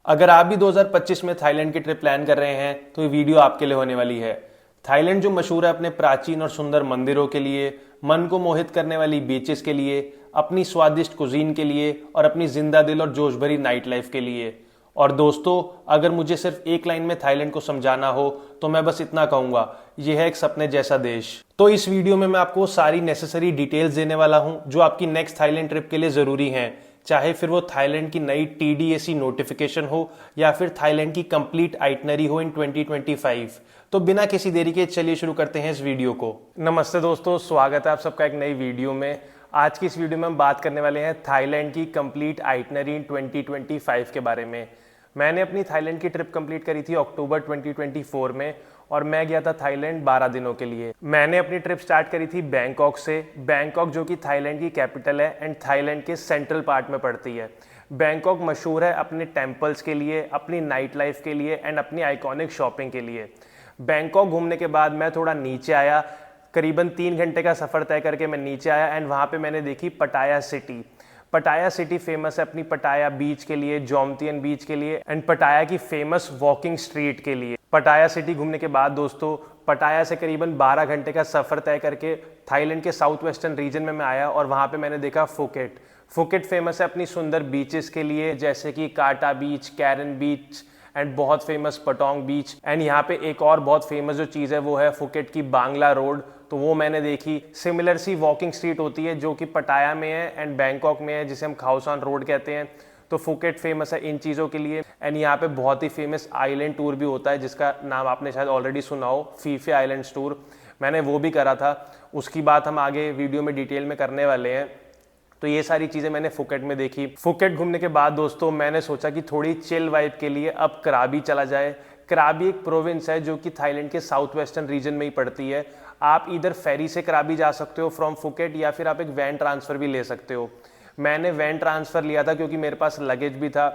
अगर आप भी 2025 में थाईलैंड की ट्रिप प्लान कर रहे हैं तो ये वीडियो आपके लिए होने वाली है। थाईलैंड जो मशहूर है अपने प्राचीन और सुंदर मंदिरों के लिए, मन को मोहित करने वाली बीचेस के लिए, अपनी स्वादिष्ट कुजीन के लिए और अपनी जिंदा दिल और जोश भरी नाइट लाइफ के लिए। और दोस्तों, अगर मुझे सिर्फ एक लाइन में थाईलैंड को समझाना हो तो मैं बस इतना कहूंगा, यह है एक सपने जैसा देश। तो इस वीडियो में मैं आपको सारी नेसेसरी डिटेल्स देने वाला हूं जो आपकी नेक्स्ट थाईलैंड ट्रिप के लिए जरूरी हैं, चाहे फिर वो थाईलैंड की नई TDAC नोटिफिकेशन हो या फिर थाईलैंड की कंप्लीट आइटनरी हो इन 2025। तो बिना किसी देरी के चलिए शुरू करते हैं इस वीडियो को। नमस्ते दोस्तों, स्वागत है आप सबका एक नई वीडियो में। आज की इस वीडियो में हम बात करने वाले हैं थाईलैंड की कंप्लीट आइटनरी इन 2025 के बारे में। मैंने अपनी थाईलैंड की ट्रिप कंप्लीट करी थी अक्टूबर 2024 में और मैं गया था थाईलैंड 12 दिनों के लिए। मैंने अपनी ट्रिप स्टार्ट करी थी बैंकॉक से। बैंकॉक जो कि थाईलैंड की कैपिटल है एंड थाईलैंड के सेंट्रल पार्ट में पड़ती है। बैंकॉक मशहूर है अपने टेम्पल्स के लिए, अपनी नाइट लाइफ के लिए एंड अपनी आइकॉनिक शॉपिंग के लिए। बैंकॉक घूमने के बाद मैं थोड़ा नीचे आया, करीबन 3 घंटे का सफ़र तय करके मैं नीचे आया एंड वहाँ पे मैंने देखी पटाया सिटी। पटाया सिटी फेमस है अपनी पटाया बीच के लिए, जोमतियन बीच के लिए एंड पटाया की फेमस वॉकिंग स्ट्रीट के लिए। पटाया सिटी घूमने के बाद दोस्तों, पटाया से करीबन 12 घंटे का सफ़र तय करके थाईलैंड के साउथ वेस्टर्न रीजन में मैं आया और वहाँ पे मैंने देखा फुकेट। फुकेट फेमस है अपनी सुंदर बीचेस के लिए, जैसे कि काटा बीच, कैरन बीच एंड बहुत फेमस पटोंग बीच। एंड यहाँ पे एक और बहुत फेमस जो चीज़ है वो है फुकेट की बांग्ला रोड, तो वो मैंने देखी। सिमिलर सी वॉकिंग स्ट्रीट होती है जो कि पटाया में है एंड बैंकॉक में है, जिसे हम खाउसान रोड कहते हैं। तो फुकेट फेमस है इन चीज़ों के लिए। एंड यहाँ पे बहुत ही फेमस आइलैंड टूर भी होता है जिसका नाम आपने शायद ऑलरेडी सुना हो, फीफे आइलैंड्स टूर। मैंने वो भी करा था, उसकी बात हम आगे वीडियो में डिटेल में करने वाले हैं। तो ये सारी चीज़ें मैंने फुकेट में देखी। फुकेट घूमने के बाद दोस्तों मैंने सोचा कि थोड़ी चिल वाइब के लिए अब कराबी चला जाए। कराबी एक प्रोविंस है जो कि थाईलैंड के साउथ वेस्टर्न रीजन में ही पड़ती है। आप इधर फेरी से कराबी जा सकते हो फ्रॉम फुकेट या फिर आप एक वैन ट्रांसफ़र भी ले सकते हो। मैंने वैन ट्रांसफ़र लिया था क्योंकि मेरे पास लगेज भी था।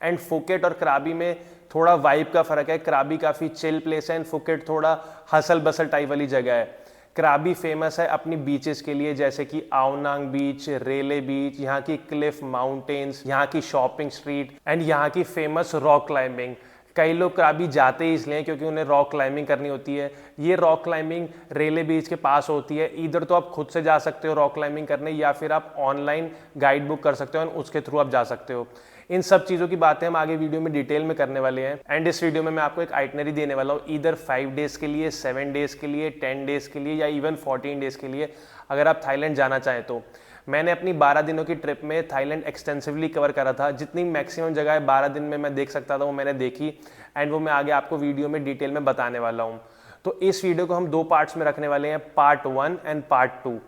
एंड फुकेट और कराबी में थोड़ा वाइब का फ़र्क है। कराबी काफ़ी चिल प्लेस है एंड फुकेट थोड़ा हसल बसल टाइप वाली जगह है। कराबी फेमस है अपनी बीचेस के लिए, जैसे कि आओनांग बीच, रेले बीच, यहाँ की क्लिफ माउंटेन्स, यहाँ की शॉपिंग स्ट्रीट एंड यहाँ की फेमस रॉक क्लाइंबिंग। कई लोग कराबी जाते ही इसलिए क्योंकि उन्हें रॉक क्लाइंबिंग करनी होती है। ये रॉक क्लाइंबिंग रेले बीच के पास होती है। इधर तो आप खुद से जा सकते हो रॉक क्लाइंबिंग करने, या फिर आप ऑनलाइन गाइड बुक कर सकते हो और उसके थ्रू आप जा सकते हो। इन सब चीज़ों की बातें हम आगे वीडियो में डिटेल में करने वाले हैं। एंड इस वीडियो में मैं आपको एक आइटनरी देने वाला हूँ, इधर 5 डेज़ के लिए, 7 डेज़ के लिए, 10 डेज़ के लिए या इवन 14 डेज़ के लिए, अगर आप थाईलैंड जाना चाहें तो। मैंने अपनी 12 दिनों की ट्रिप में थाईलैंड एक्सटेंसिवली कवर करा था। जितनी मैक्सिमम जगह 12 दिन में मैं देख सकता था वो मैंने देखी एंड वो मैं आगे आपको वीडियो में डिटेल में बताने वाला हूँ। तो इस वीडियो को हम 2 पार्ट्स में रखने वाले हैं, पार्ट 1 एंड पार्ट 2।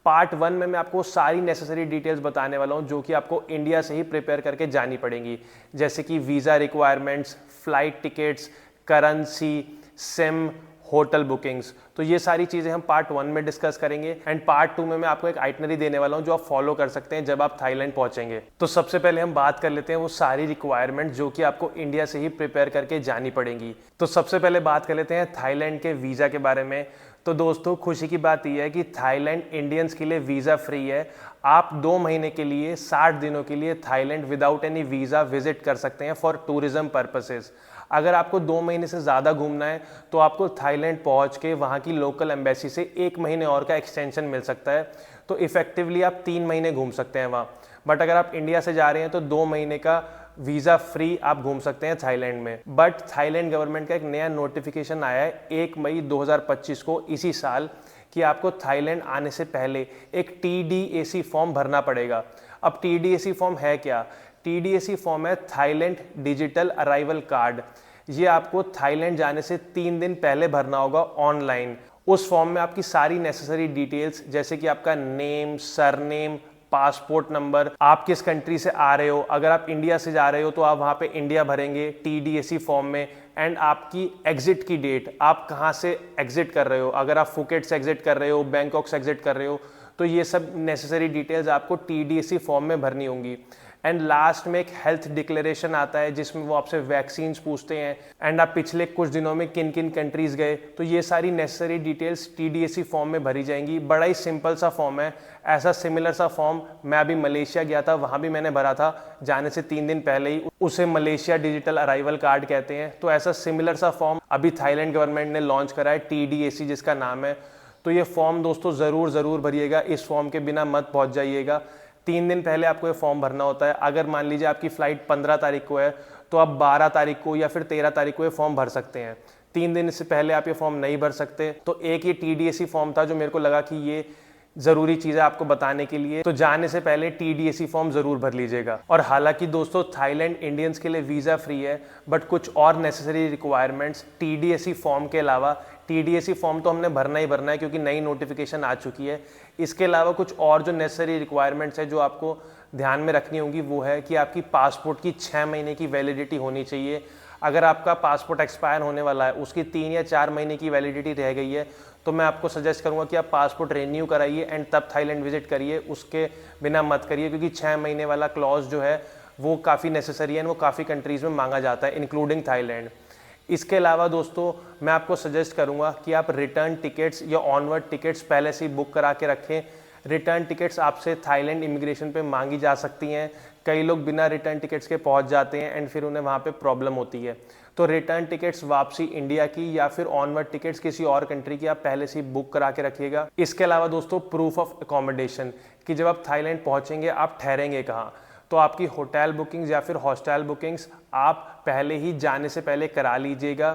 पार्ट 1 में मैं आपको सारी नेसेसरी डिटेल्स बताने वाला हूँ जो कि आपको इंडिया से ही प्रिपेयर करके जानी पड़ेंगी, जैसे कि visa requirements, flight tickets, currency, SIM, hotel bookings. तो ये सारी चीज़ें हम पार्ट 1 में डिस्कस करेंगे एंड पार्ट 2 में मैं आपको एक आइटनरी देने वाला हूँ जो आप फॉलो कर सकते हैं जब आप थाईलैंड पहुंचेंगे। तो सबसे पहले हम बात कर लेते हैं वो सारी रिक्वायरमेंट जो कि आपको इंडिया से ही प्रिपेयर करके जानी पड़ेंगी। तो सबसे पहले बात कर लेते हैं थाईलैंड के वीज़ा के बारे में। तो दोस्तों, खुशी की बात यह है कि थाईलैंड इंडियंस के लिए वीज़ा फ्री है। आप 2 महीने के लिए 60 दिनों के लिए Thailand without any visa visit कर सकते हैं फॉर टूरिज्म पर्पसेस। अगर आपको 2 महीने से ज़्यादा घूमना है तो आपको थाईलैंड पहुंच के वहाँ की लोकल एम्बेसी से 1 महीने और का एक्सटेंशन मिल सकता है। तो इफेक्टिवली आप 3 महीने घूम सकते हैं वहाँ। बट अगर आप इंडिया से जा रहे हैं तो 2 महीने का वीज़ा फ्री आप घूम सकते हैं थाईलैंड में। बट थाईलैंड गवर्नमेंट का एक नया नोटिफिकेशन आया है 1 मई 2025 को, इसी साल, कि आपको थाईलैंड आने से पहले एक TDAC फॉर्म भरना पड़ेगा। अब TDAC फॉर्म है क्या? TDAC फॉर्म है थाईलैंड डिजिटल अराइवल कार्ड। ये आपको थाईलैंड जाने से 3 दिन पहले भरना होगा ऑनलाइन। उस फॉर्म में आपकी सारी नेसेसरी डिटेल्स, जैसे कि आपका नेम, सरनेम, पासपोर्ट नंबर, आप किस कंट्री से आ रहे हो, अगर आप इंडिया से जा रहे हो तो आप वहाँ पे इंडिया भरेंगे TDAC फॉर्म में, एंड आपकी एग्जिट की डेट, आप कहाँ से एग्जिट कर रहे हो, अगर आप फुकेट से एग्जिट कर रहे हो, बैंकॉक से एग्जिट कर रहे हो, तो ये सब नेसेसरी डिटेल्स आपको TDAC फॉर्म में भरनी होंगी। एंड लास्ट में एक हेल्थ डिक्लेरेशन आता है जिसमें वो आपसे वैक्सीन्स पूछते हैं एंड आप पिछले कुछ दिनों में किन किन कंट्रीज गए, तो ये सारी नेसेसरी डिटेल्स TDSC फॉर्म में भरी जाएंगी। बड़ा ही सिंपल सा फॉर्म है। ऐसा सिमिलर सा फॉर्म मैं अभी मलेशिया गया था, वहाँ भी मैंने भरा था जाने से 3 दिन पहले ही। उसे मलेशिया डिजिटल अराइवल कार्ड कहते हैं। तो ऐसा सिमिलर सा फॉर्म अभी थाईलैंड गवर्नमेंट ने लॉन्च करा है, TDSC जिसका नाम है। तो ये फॉर्म दोस्तों ज़रूर भरिएगा, इस फॉर्म के बिना मत पहुँच जाइएगा। 3 दिन पहले आपको ये फॉर्म भरना होता है। अगर मान लीजिए आपकी फ़्लाइट 15 तारीख को है तो आप 12 तारीख को या फिर 13 तारीख को ये फॉर्म भर सकते हैं। 3 दिन से पहले आप ये फॉर्म नहीं भर सकते। तो एक ये TDSC फॉर्म था जो मेरे को लगा कि ये ज़रूरी चीज़ है आपको बताने के लिए, तो जाने से पहले TDSC फॉर्म ज़रूर भर लीजिएगा। और हालांकि दोस्तों थाईलैंड इंडियंस के लिए वीज़ा फ्री है, बट कुछ और नेसेसरी रिक्वायरमेंट्स TDSC फॉर्म के अलावा, TDSC फॉर्म तो हमने भरना ही भरना है क्योंकि नई नोटिफिकेशन आ चुकी है। इसके अलावा कुछ और जो नेसेसरी रिक्वायरमेंट्स है जो आपको ध्यान में रखनी होगी वो है कि आपकी पासपोर्ट की 6 महीने की वैलिडिटी होनी चाहिए। अगर आपका पासपोर्ट एक्सपायर होने वाला है, उसकी 3 या 4 महीने की वैलिडिटी रह गई है, तो मैं आपको सजेस्ट करूंगा कि आप पासपोर्ट रिन्यू कराइए एंड तब थाईलैंड विजिट करिए। उसके बिना मत करिए क्योंकि 6 महीने वाला क्लॉज जो है वो काफ़ी नेसेसरी है, वो काफ़ी कंट्रीज़ में मांगा जाता है इंक्लूडिंग थाईलैंड। इसके अलावा दोस्तों मैं आपको सजेस्ट करूंगा कि आप रिटर्न टिकट्स या ऑनवर्ड टिकट्स पहले से ही बुक करा के रखें। रिटर्न टिकट्स आपसे थाईलैंड इमिग्रेशन पे मांगी जा सकती हैं। कई लोग बिना रिटर्न टिकट्स के पहुंच जाते हैं एंड फिर उन्हें वहाँ पे प्रॉब्लम होती है। तो रिटर्न टिकट्स वापसी इंडिया की या फिर ऑनवर्ड टिकट्स किसी और कंट्री की आप पहले से ही बुक करा के रखिएगा। इसके अलावा दोस्तों प्रूफ ऑफ अकोमोडेशन, कि जब आप थाईलैंड पहुँचेंगे आप ठहरेंगे कहाँ, तो आपकी होटल बुकिंग्स या फिर हॉस्टल बुकिंग्स आप पहले ही जाने से पहले करा लीजिएगा।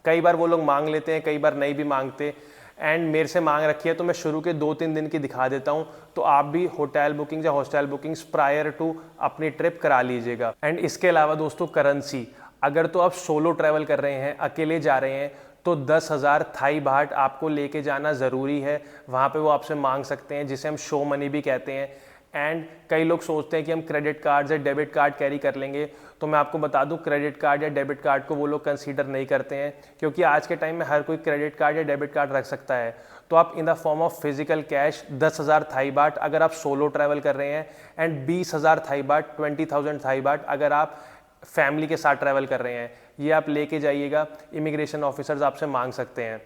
कई बार वो लोग मांग लेते हैं, कई बार नहीं भी मांगते, एंड मेरे से मांग रखी है तो मैं शुरू के 2-3 दिन की दिखा देता हूँ। तो आप भी होटल बुकिंग्स या हॉस्टल बुकिंग्स प्रायर टू अपनी ट्रिप करा लीजिएगा। एंड इसके अलावा दोस्तों करेंसी, अगर तो आप सोलो ट्रैवल कर रहे हैं, अकेले जा रहे हैं, तो 10,000 थाई बाट आपको लेके जाना ज़रूरी है। वहाँ पे वो आपसे मांग सकते हैं, जिसे हम शो मनी भी कहते हैं। एंड कई लोग सोचते हैं कि हम क्रेडिट कार्ड या डेबिट कार्ड कैरी कर लेंगे, तो मैं आपको बता दूं क्रेडिट कार्ड या डेबिट कार्ड को वो लोग कंसीडर नहीं करते हैं, क्योंकि आज के टाइम में हर कोई क्रेडिट कार्ड या डेबिट कार्ड रख सकता है। तो आप in the form of physical cash 10,000 Thai baht अगर आप सोलो ट्रैवल कर रहे हैं, एंड 20,000 थाई बाट 20,000 थाई बाट अगर आप फैमिली के साथ ट्रैवल कर रहे हैं, ये आप लेके जाइएगा। इमिग्रेशन ऑफिसर्स आपसे मांग सकते हैं।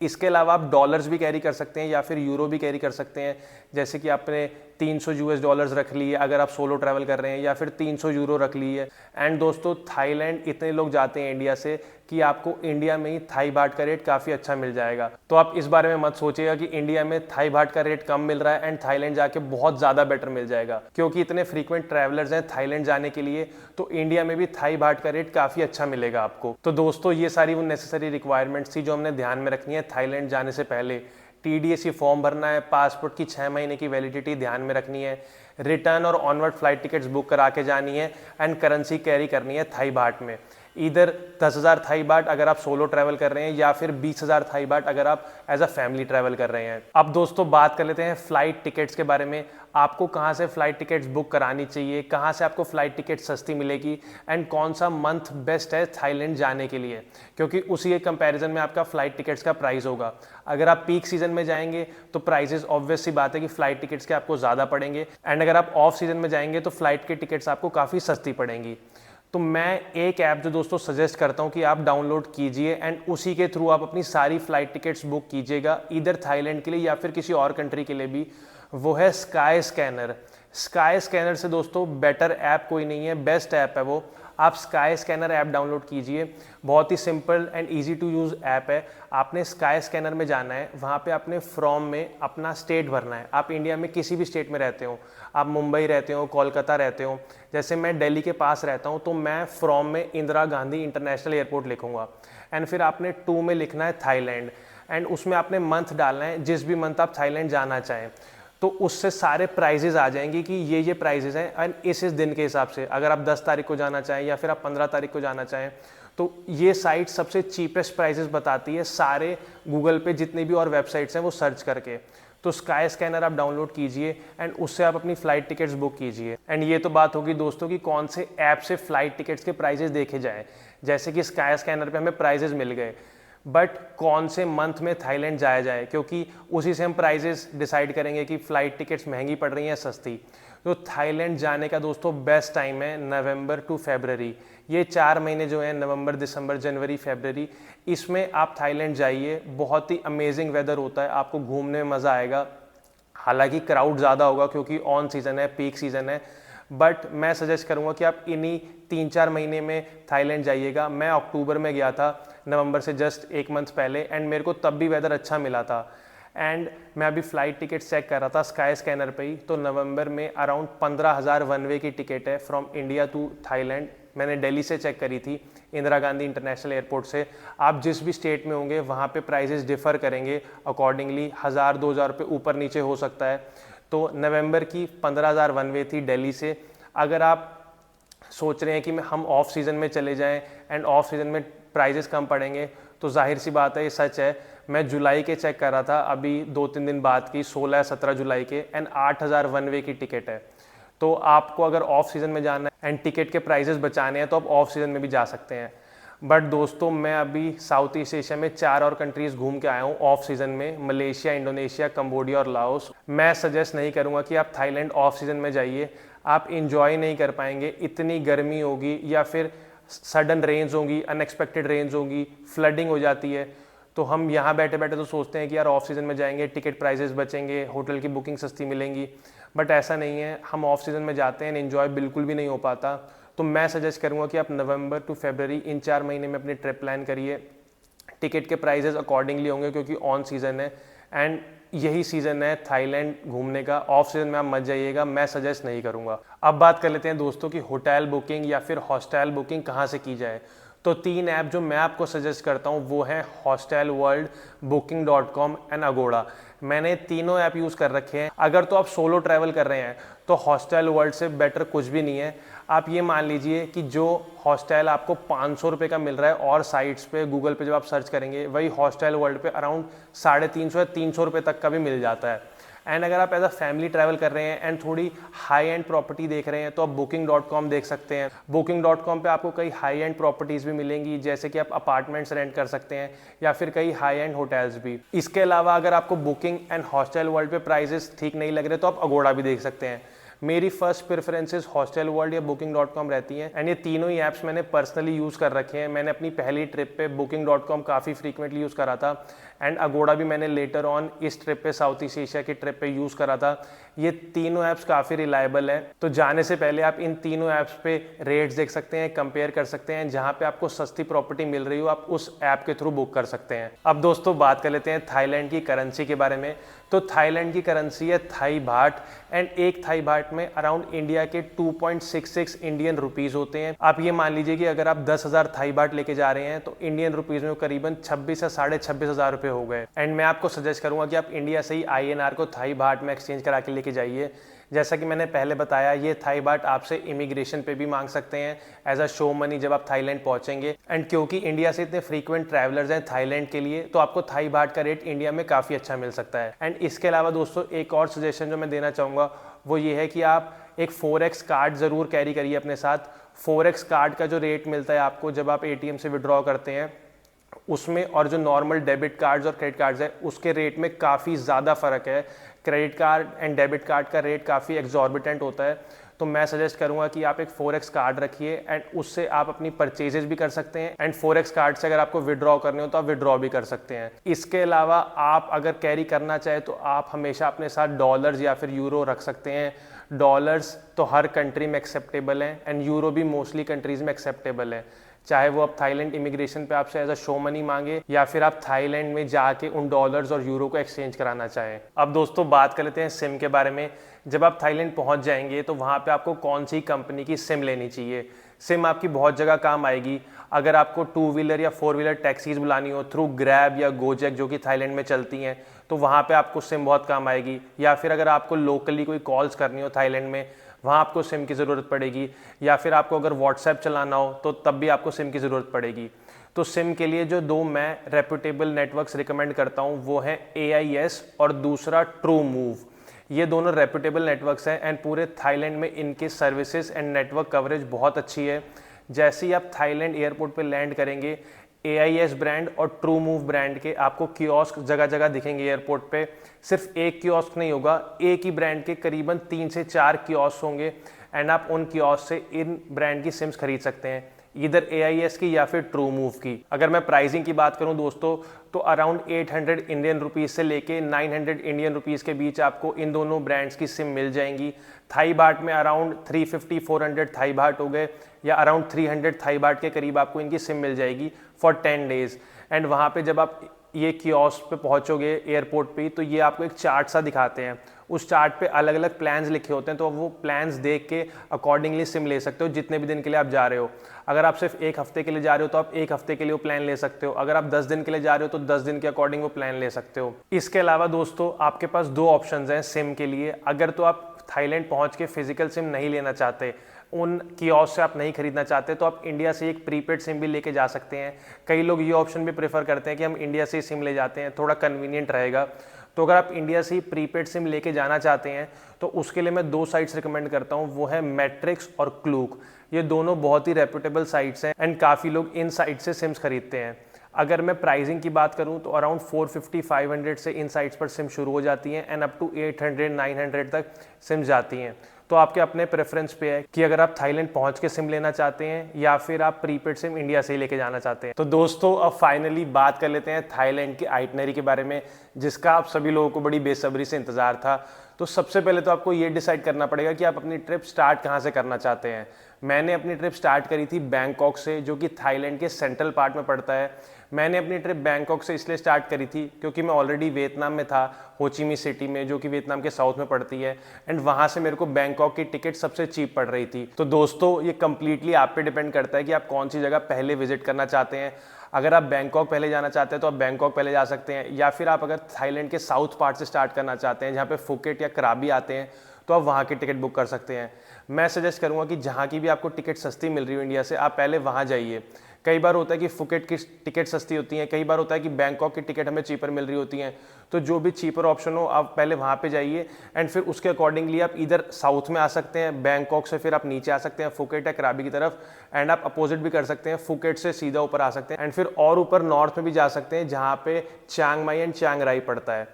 इसके अलावा आप डॉलर्स भी कैरी कर सकते हैं या फिर यूरो भी कैरी कर सकते हैं। जैसे कि आपने 300 US डॉलर्स रख लिए अगर आप सोलो ट्रैवल कर रहे हैं, या फिर 300 यूरो रख लिए। एंड दोस्तों थाईलैंड इतने लोग जाते हैं इंडिया से कि आपको इंडिया में ही थाई बाट का रेट काफ़ी अच्छा मिल जाएगा। तो आप इस बारे में मत सोचिएगा कि इंडिया में थाई बाट का रेट कम मिल रहा है एंड थाईलैंड जाके बहुत ज़्यादा बेटर मिल जाएगा, क्योंकि इतने फ्रीक्वेंट ट्रैवलर्स हैं थाईलैंड जाने के लिए, तो इंडिया में भी थाई बाट का रेट काफ़ी अच्छा मिलेगा आपको। तो दोस्तों ये सारी वो नेसेसरी रिक्वायरमेंट्स थी जो हमने ध्यान में रखनी है थाईलैंड जाने से पहले। TDSC फॉर्म भरना है, पासपोर्ट की 6 महीने की वैलिडिटी ध्यान में रखनी है, रिटर्न और ऑनवर्ड फ्लाइट टिकट्स बुक करा के जानी है, एंड करेंसी कैरी करनी है थाई बाट में। इधर 10,000 थाई बाट अगर आप सोलो ट्रैवल कर रहे हैं, या फिर 20,000 थाई बाट अगर आप एज अ फैमिली ट्रैवल कर रहे हैं। अब दोस्तों बात कर लेते हैं फ्लाइट टिकट्स के बारे में। आपको कहाँ से फ्लाइट टिकट्स बुक करानी चाहिए, कहाँ से आपको फ्लाइट टिकट सस्ती मिलेगी, एंड कौन सा मंथ बेस्ट है थाईलैंड जाने के लिए, क्योंकि उसी के कंपैरिजन में आपका फ्लाइट टिकट्स का प्राइस होगा। अगर आप पीक सीजन में जाएंगे तो प्राइसेस ऑब्वियस सी बात है कि फ्लाइट टिकट्स के आपको ज़्यादा पड़ेंगे, एंड अगर आप ऑफ सीजन में जाएंगे तो फ्लाइट के टिकट्स आपको काफ़ी सस्ती पड़ेंगी। तो मैं एक ऐप जो दोस्तों सजेस्ट करता हूँ कि आप डाउनलोड कीजिए एंड उसी के थ्रू आप अपनी सारी फ्लाइट टिकट्स बुक कीजिएगा, इधर थाईलैंड के लिए या फिर किसी और कंट्री के लिए भी। वो है स्काई स्कैनर। स्काई स्कैनर से दोस्तों बेटर ऐप कोई नहीं है, बेस्ट ऐप है वो। आप स्काई स्कैनर ऐप डाउनलोड कीजिए, बहुत ही simple and easy to use app है। आपने स्काई स्कैनर में जाना है, वहाँ पे आपने फ्रॉम में अपना स्टेट भरना है। आप इंडिया में किसी भी स्टेट में रहते हो, आप मुंबई रहते हो, कोलकाता रहते हो, जैसे मैं दिल्ली के पास रहता हूँ, तो मैं फ्रॉम में इंदिरा गांधी इंटरनेशनल एयरपोर्ट लिखूंगा। एंड फिर आपने टू में लिखना है थाईलैंड, एंड उसमें आपने मंथ डालना है, जिस भी मंथ आप थाईलैंड जाना चाहें। तो उससे सारे प्राइजेज आ जाएंगे कि ये प्राइजेज हैं, एंड इस दिन के हिसाब से अगर आप 10 तारीख को जाना चाहें या फिर आप 15 तारीख को जाना चाहें, तो ये साइट सबसे चीपेस्ट प्राइजेस बताती है सारे गूगल पे जितनी भी और वेबसाइट्स हैं वो सर्च करके। तो स्काई स्कैनर आप डाउनलोड कीजिए एंड उससे आप अपनी फ्लाइट टिकट्स बुक कीजिए। एंड ये तो बात होगी दोस्तों कि कौन से ऐप से फ्लाइट टिकट्स के प्राइजेस देखे जाएं। जैसे कि स्काई स्कैनर पे हमें प्राइजेस मिल गए, बट कौन से मंथ में थाईलैंड जाया जाए, क्योंकि उसी से हम प्राइजेस डिसाइड करेंगे कि फ़्लाइट टिकट्स महंगी पड़ रही हैं या सस्ती। तो थाईलैंड जाने का दोस्तों बेस्ट टाइम है नवंबर टू फरवरी। ये 4 महीने जो हैं, नवंबर, दिसंबर, जनवरी, फरवरी, इसमें आप थाईलैंड जाइए। बहुत ही अमेजिंग वेदर होता है, आपको घूमने में मज़ा आएगा। हालांकि क्राउड ज़्यादा होगा क्योंकि ऑन सीज़न है, पीक सीज़न है, बट मैं सजेस्ट करूंगा कि आप इन्हीं 3-4 महीने में थाईलैंड जाइएगा। मैं अक्टूबर में गया था, नवंबर से जस्ट 1 मंथ पहले, एंड मेरे को तब भी वेदर अच्छा मिला था। एंड मैं अभी फ़्लाइट टिकट चेक कर रहा था स्काई स्कैनर पे ही, तो नवंबर में अराउंड 15,000 वन वे की टिकट है फ्रॉम इंडिया टू थाईलैंड। मैंने दिल्ली से चेक करी थी, इंदिरा गांधी इंटरनेशनल एयरपोर्ट से। आप जिस भी स्टेट में होंगे वहाँ पे प्राइजेस डिफ़र करेंगे अकॉर्डिंगली, 1,000-2,000 रुपये ऊपर नीचे हो सकता है। तो नवंबर की 15,000 वन वे थी दिल्ली से। अगर आप सोच रहे हैं कि हम ऑफ सीज़न में चले जाएं एंड ऑफ सीज़न में प्राइजेस कम पड़ेंगे, तो जाहिर सी बात है, ये सच है। मैं जुलाई के चेक कर रहा था अभी 2-3 दिन बाद की, 16-17 जुलाई के, एंड 8,000 वन वे की टिकट है। तो आपको अगर ऑफ सीज़न में जाना है एंड टिकट के प्राइजेस बचाने हैं तो आप ऑफ सीज़न में भी जा सकते हैं। बट दोस्तों, मैं अभी साउथ ईस्ट एशिया में 4 और कंट्रीज़ घूम के आया हूँ ऑफ सीज़न में, मलेशिया, इंडोनेशिया, कंबोडिया और लाओस। मैं सजेस्ट नहीं करूँगा कि आप थाईलैंड ऑफ सीज़न में जाइए, आप इंजॉय नहीं कर पाएंगे। इतनी गर्मी होगी या फिर सडन रेंज होंगी, अनएक्सपेक्टेड रेंज होंगी, फ्लडिंग हो जाती है। तो हम यहाँ बैठे बैठे तो सोचते हैं कि यार ऑफ सीज़न में जाएंगे, टिकट प्राइजेस बचेंगे, होटल की बुकिंग सस्ती मिलेंगी, बट ऐसा नहीं है। हम ऑफ सीज़न में जाते हैं, एंजॉय बिल्कुल भी नहीं हो पाता। तो मैं सजेस्ट करूँगा कि आप नवंबर टू फरवरी, इन 4 महीने में अपनी ट्रिप प्लान करिए। टिकट के प्राइजेस अकॉर्डिंगली होंगे क्योंकि ऑन सीज़न है, एंड यही सीज़न है थाईलैंड घूमने का। ऑफ सीज़न में आप मत जाइएगा, मैं सजेस्ट नहीं करूँगा। अब बात कर लेते हैं दोस्तों कि होटल बुकिंग या फिर हॉस्टल बुकिंग कहाँ से की जाए। तो 3 ऐप जो मैं आपको सजेस्ट करता हूँ वो है हॉस्टलवर्ल्ड, booking.com एंड अगोड़ा। मैंने तीनों ऐप यूज़ कर रखे हैं। अगर तो आप सोलो ट्रैवल कर रहे हैं तो हॉस्टलवर्ल्ड से बेटर कुछ भी नहीं है। आप ये मान लीजिए कि जो हॉस्टल आपको 500 रुपये का मिल रहा है और साइट्स पे, गूगल पे जब आप सर्च करेंगे, वही हॉस्टलवर्ल्ड पे अराउंड 350 या 300 रुपये तक का भी मिल जाता है। एंड अगर आप एज अ फैमिली ट्रैवल कर रहे हैं एंड थोड़ी हाई एंड प्रॉपर्टी देख रहे हैं तो आप booking.com देख सकते हैं। booking.com पे आपको कई हाई एंड प्रॉपर्टीज़ भी मिलेंगी, जैसे कि आप अपार्टमेंट्स रेंट कर सकते हैं या फिर कई हाई एंड होटल्स भी। इसके अलावा अगर आपको बुकिंग एंड हॉस्टलवर्ल्ड पे प्राइजेस ठीक नहीं लग रहे तो आप अगोड़ा भी देख सकते हैं। मेरी फर्स्ट प्रेफरेंसेस हॉस्टलवर्ल्ड या booking.com रहती हैं, एंड ये तीनों ही ऐप्स मैंने पर्सनली यूज़ कर रखे हैं। मैंने अपनी पहली ट्रिप पे booking.com काफ़ी फ्रीक्वेंटली यूज़ करा था, एंड अगोड़ा भी मैंने लेटर ऑन इस ट्रिप पे, साउथ ईस्ट एशिया की ट्रिप पे यूज़ करा था। ये तीनों ऐप्स काफ़ी रिलायबल है। तो जाने से पहले आप इन तीनों ऐप्स पे रेट्स देख सकते हैं, कंपेयर कर सकते हैं। जहाँ पे आपको सस्ती प्रॉपर्टी मिल रही हो आप उस ऐप के थ्रू बुक कर सकते हैं। अब दोस्तों बात कर लेते हैं थाईलैंड की करेंसी के बारे में। तो थाईलैंड की करेंसी है थाई बाट, एंड एक थाई बाट में अराउंड इंडिया के 2.66 इंडियन रुपीज़ होते हैं। आप ये मान लीजिए कि अगर आप 10,000 थाई बाट लेके जा रहे हैं तो इंडियन रुपीज़ में करीबन 26 या 26,500 रुपये हो गए। एंड मैं आपको सजेस्ट करूंगा कि आप इंडिया से ही INR को थाई बाट में एक्सचेंज करा के लेके जाइए। जैसा कि मैंने पहले बताया, ये थाई बाट आपसे इमिग्रेशन पे भी मांग सकते हैं एज अ शो मनी जब आप थाईलैंड पहुंचेंगे। एंड क्योंकि इंडिया से इतने फ्रीक्वेंट ट्रैवलर्स हैं थाईलैंड के लिए, तो आपको थाई बाट का रेट इंडिया में काफ़ी अच्छा मिल सकता है। एंड इसके अलावा दोस्तों एक और सजेशन जो मैं देना चाहूँगा वो ये है कि आप एक Forex कार्ड ज़रूर कैरी करिए अपने साथ। Forex कार्ड का जो रेट मिलता है आपको जब आप ATM से विड्रॉ करते हैं, उसमें और जो नॉर्मल डेबिट कार्ड्स और क्रेडिट कार्ड्स है उसके रेट में काफ़ी ज़्यादा फ़र्क है। Credit card and debit card का रेट काफ़ी एक्सॉर्बिटेंट होता है। तो मैं सजेस्ट करूंगा कि आप एक Forex कार्ड रखिए, एंड उससे आप अपनी परचेजेस भी कर सकते हैं, एंड Forex कार्ड से अगर आपको विड्रॉ करने हो तो आप विड्रॉ भी कर सकते हैं। इसके अलावा आप अगर कैरी करना चाहे तो आप हमेशा अपने साथ डॉलर्स या फिर यूरो रख सकते हैं। डॉलर्स तो हर कंट्री में एक्सेप्टेबल है, एंड यूरो भी मोस्टली कंट्रीज़ में एक्सेप्टेबल है, चाहे वो आप थाईलैंड इमिग्रेशन पे आपसे एज अ शो मनी मांगे या फिर आप थाईलैंड में जाके उन डॉलर्स और यूरो को एक्सचेंज कराना चाहें। अब दोस्तों बात कर लेते हैं सिम के बारे में। जब आप थाईलैंड पहुंच जाएंगे तो वहाँ पे आपको कौन सी कंपनी की सिम लेनी चाहिए। सिम आपकी बहुत जगह काम आएगी। अगर आपको 2 व्हीलर या 4 व्हीलर टैक्सीज बुलानी हो थ्रू ग्रैब या गोजेक जो कि थाईलैंड में चलती हैं, तो वहाँ पे आपको सिम बहुत काम आएगी। या फिर अगर आपको लोकली कोई कॉल्स करनी हो थाईलैंड में, वहाँ आपको सिम की ज़रूरत पड़ेगी। या फिर आपको अगर व्हाट्सएप चलाना हो तो तब भी आपको सिम की ज़रूरत पड़ेगी। तो सिम के लिए जो 2 मैं रेप्यूटेबल नेटवर्क्स रिकमेंड करता हूँ वो है AIS और दूसरा ट्रू मूव। ये दोनों रेप्यूटेबल नेटवर्क्स हैं, एंड पूरे थाईलैंड में इनके सर्विसेज एंड नेटवर्क कवरेज बहुत अच्छी है। जैसे ही आप थाईलैंड एयरपोर्ट पे लैंड करेंगे, AIS ब्रांड और ट्रू मूव ब्रांड के आपको कियोस्क जगह जगह दिखेंगे एयरपोर्ट पे। सिर्फ एक कियोस्क नहीं होगा, एक ही ब्रांड के करीबन 3 से 4 कियोस्क होंगे एंड आप उन कियोस्क से इन ब्रांड की सिम्स खरीद सकते हैं, इधर AIS की या फिर ट्रू मूव की। अगर मैं प्राइसिंग की बात करूं दोस्तों तो अराउंड 800 इंडियन रुपीज़ से लेके 900 इंडियन रुपीज़ के बीच आपको इन दोनों ब्रांड्स की सिम मिल जाएंगी। थाई बाट में अराउंड 350-400 थाई बाट हो गए या अराउंड 300 थाई बाट के करीब आपको इनकी सिम मिल जाएगी फॉर 10 डेज। एंड वहाँ पे जब आप ये कियोस्क पे पहुँचोगे एयरपोर्ट पे तो ये आपको एक चार्ट सा दिखाते हैं, उस चार्ट पे अलग अलग प्लान्स लिखे होते हैं, तो वो प्लान्स देख के अकॉर्डिंगली सिम ले सकते हो जितने भी दिन के लिए आप जा रहे हो। अगर आप सिर्फ एक हफ्ते के लिए जा रहे हो तो आप एक हफ्ते के लिए वो प्लान ले सकते हो, अगर आप 10 दिन के लिए जा रहे हो तो 10 दिन के अकॉर्डिंग वो प्लान ले सकते हो। इसके अलावा दोस्तों आपके पास 2 ऑप्शंस हैं सिम के लिए। अगर तो आप थाईलैंड पहुंच के फिजिकल सिम नहीं लेना चाहते, उन कियोस्क से आप नहीं खरीदना चाहते, तो आप इंडिया से एक प्रीपेड सिम भी लेके जा सकते हैं। कई लोग ये ऑप्शन भी प्रेफर करते हैं कि हम इंडिया से ही सिम ले जाते हैं, थोड़ा कन्वीनियंट रहेगा। तो अगर आप इंडिया से ही प्रीपेड सिम लेके जाना चाहते हैं तो उसके लिए मैं 2 साइट्स रिकमेंड करता हूँ, वो है मैट्रिक्स और क्लूक। ये दोनों बहुत ही रेप्यूटेबल साइट्स हैं एंड काफ़ी लोग इन साइट से सिम्स खरीदते हैं। अगर मैं प्राइसिंग की बात करूं तो अराउंड 450-500 से इन साइट्स पर सिम शुरू हो जाती हैं एंड अप टू 800-900 तक सिम जाती हैं। तो आपके अपने प्रेफरेंस पे है कि अगर आप थाईलैंड पहुंच के सिम लेना चाहते हैं या फिर आप प्रीपेड सिम इंडिया से ही लेके जाना चाहते हैं। तो दोस्तों अब फाइनली बात कर लेते हैं थाईलैंड की आइटनरी के बारे में, जिसका आप सभी लोगों को बड़ी बेसब्री से इंतजार था। तो सबसे पहले तो आपको ये डिसाइड करना पड़ेगा कि आप अपनी ट्रिप स्टार्ट कहाँ से करना चाहते हैं। मैंने अपनी ट्रिप स्टार्ट करी थी बैंकॉक से, जो कि थाईलैंड के सेंट्रल पार्ट में पड़ता है। मैंने अपनी ट्रिप बैंकॉक से इसलिए स्टार्ट करी थी क्योंकि मैं ऑलरेडी वियतनाम में था, होचिमी सिटी में, जो कि वियतनाम के साउथ में पड़ती है, एंड वहाँ से मेरे को बैंकॉक की टिकट सबसे चीप पड़ रही थी। तो दोस्तों ये कंप्लीटली आप पे डिपेंड करता है कि आप कौन सी जगह पहले विजिट करना चाहते हैं। अगर आप बैंकॉक पहले जाना चाहते हैं तो आप बैंकॉक पहले जा सकते हैं, या फिर आप अगर थाईलैंड के साउथ पार्ट से स्टार्ट करना चाहते हैं जहाँ पे फुकेट या कराबी आते हैं तो आप वहाँ की टिकट बुक कर सकते हैं। मैं सजेस्ट करूँगा कि जहाँ की भी आपको टिकट सस्ती मिल रही हो इंडिया से, आप पहले वहाँ जाइए। कई बार होता है कि फुकेट की टिकट सस्ती होती है, कई बार होता है कि बैंकॉक की टिकट हमें चीपर मिल रही होती हैं। तो जो भी चीपर ऑप्शन हो आप पहले वहाँ पे जाइए एंड फिर उसके अकॉर्डिंगली आप इधर साउथ में आ सकते हैं, बैंकॉक से फिर आप नीचे आ सकते हैं फुकेट या कराबी की तरफ, एंड आप अपोजिट भी कर सकते हैं, फुकेट से सीधा ऊपर आ सकते हैं एंड फिर और ऊपर नॉर्थ में भी जा सकते हैं जहाँ पे चियांग माई एंड चियांग राई पड़ता है।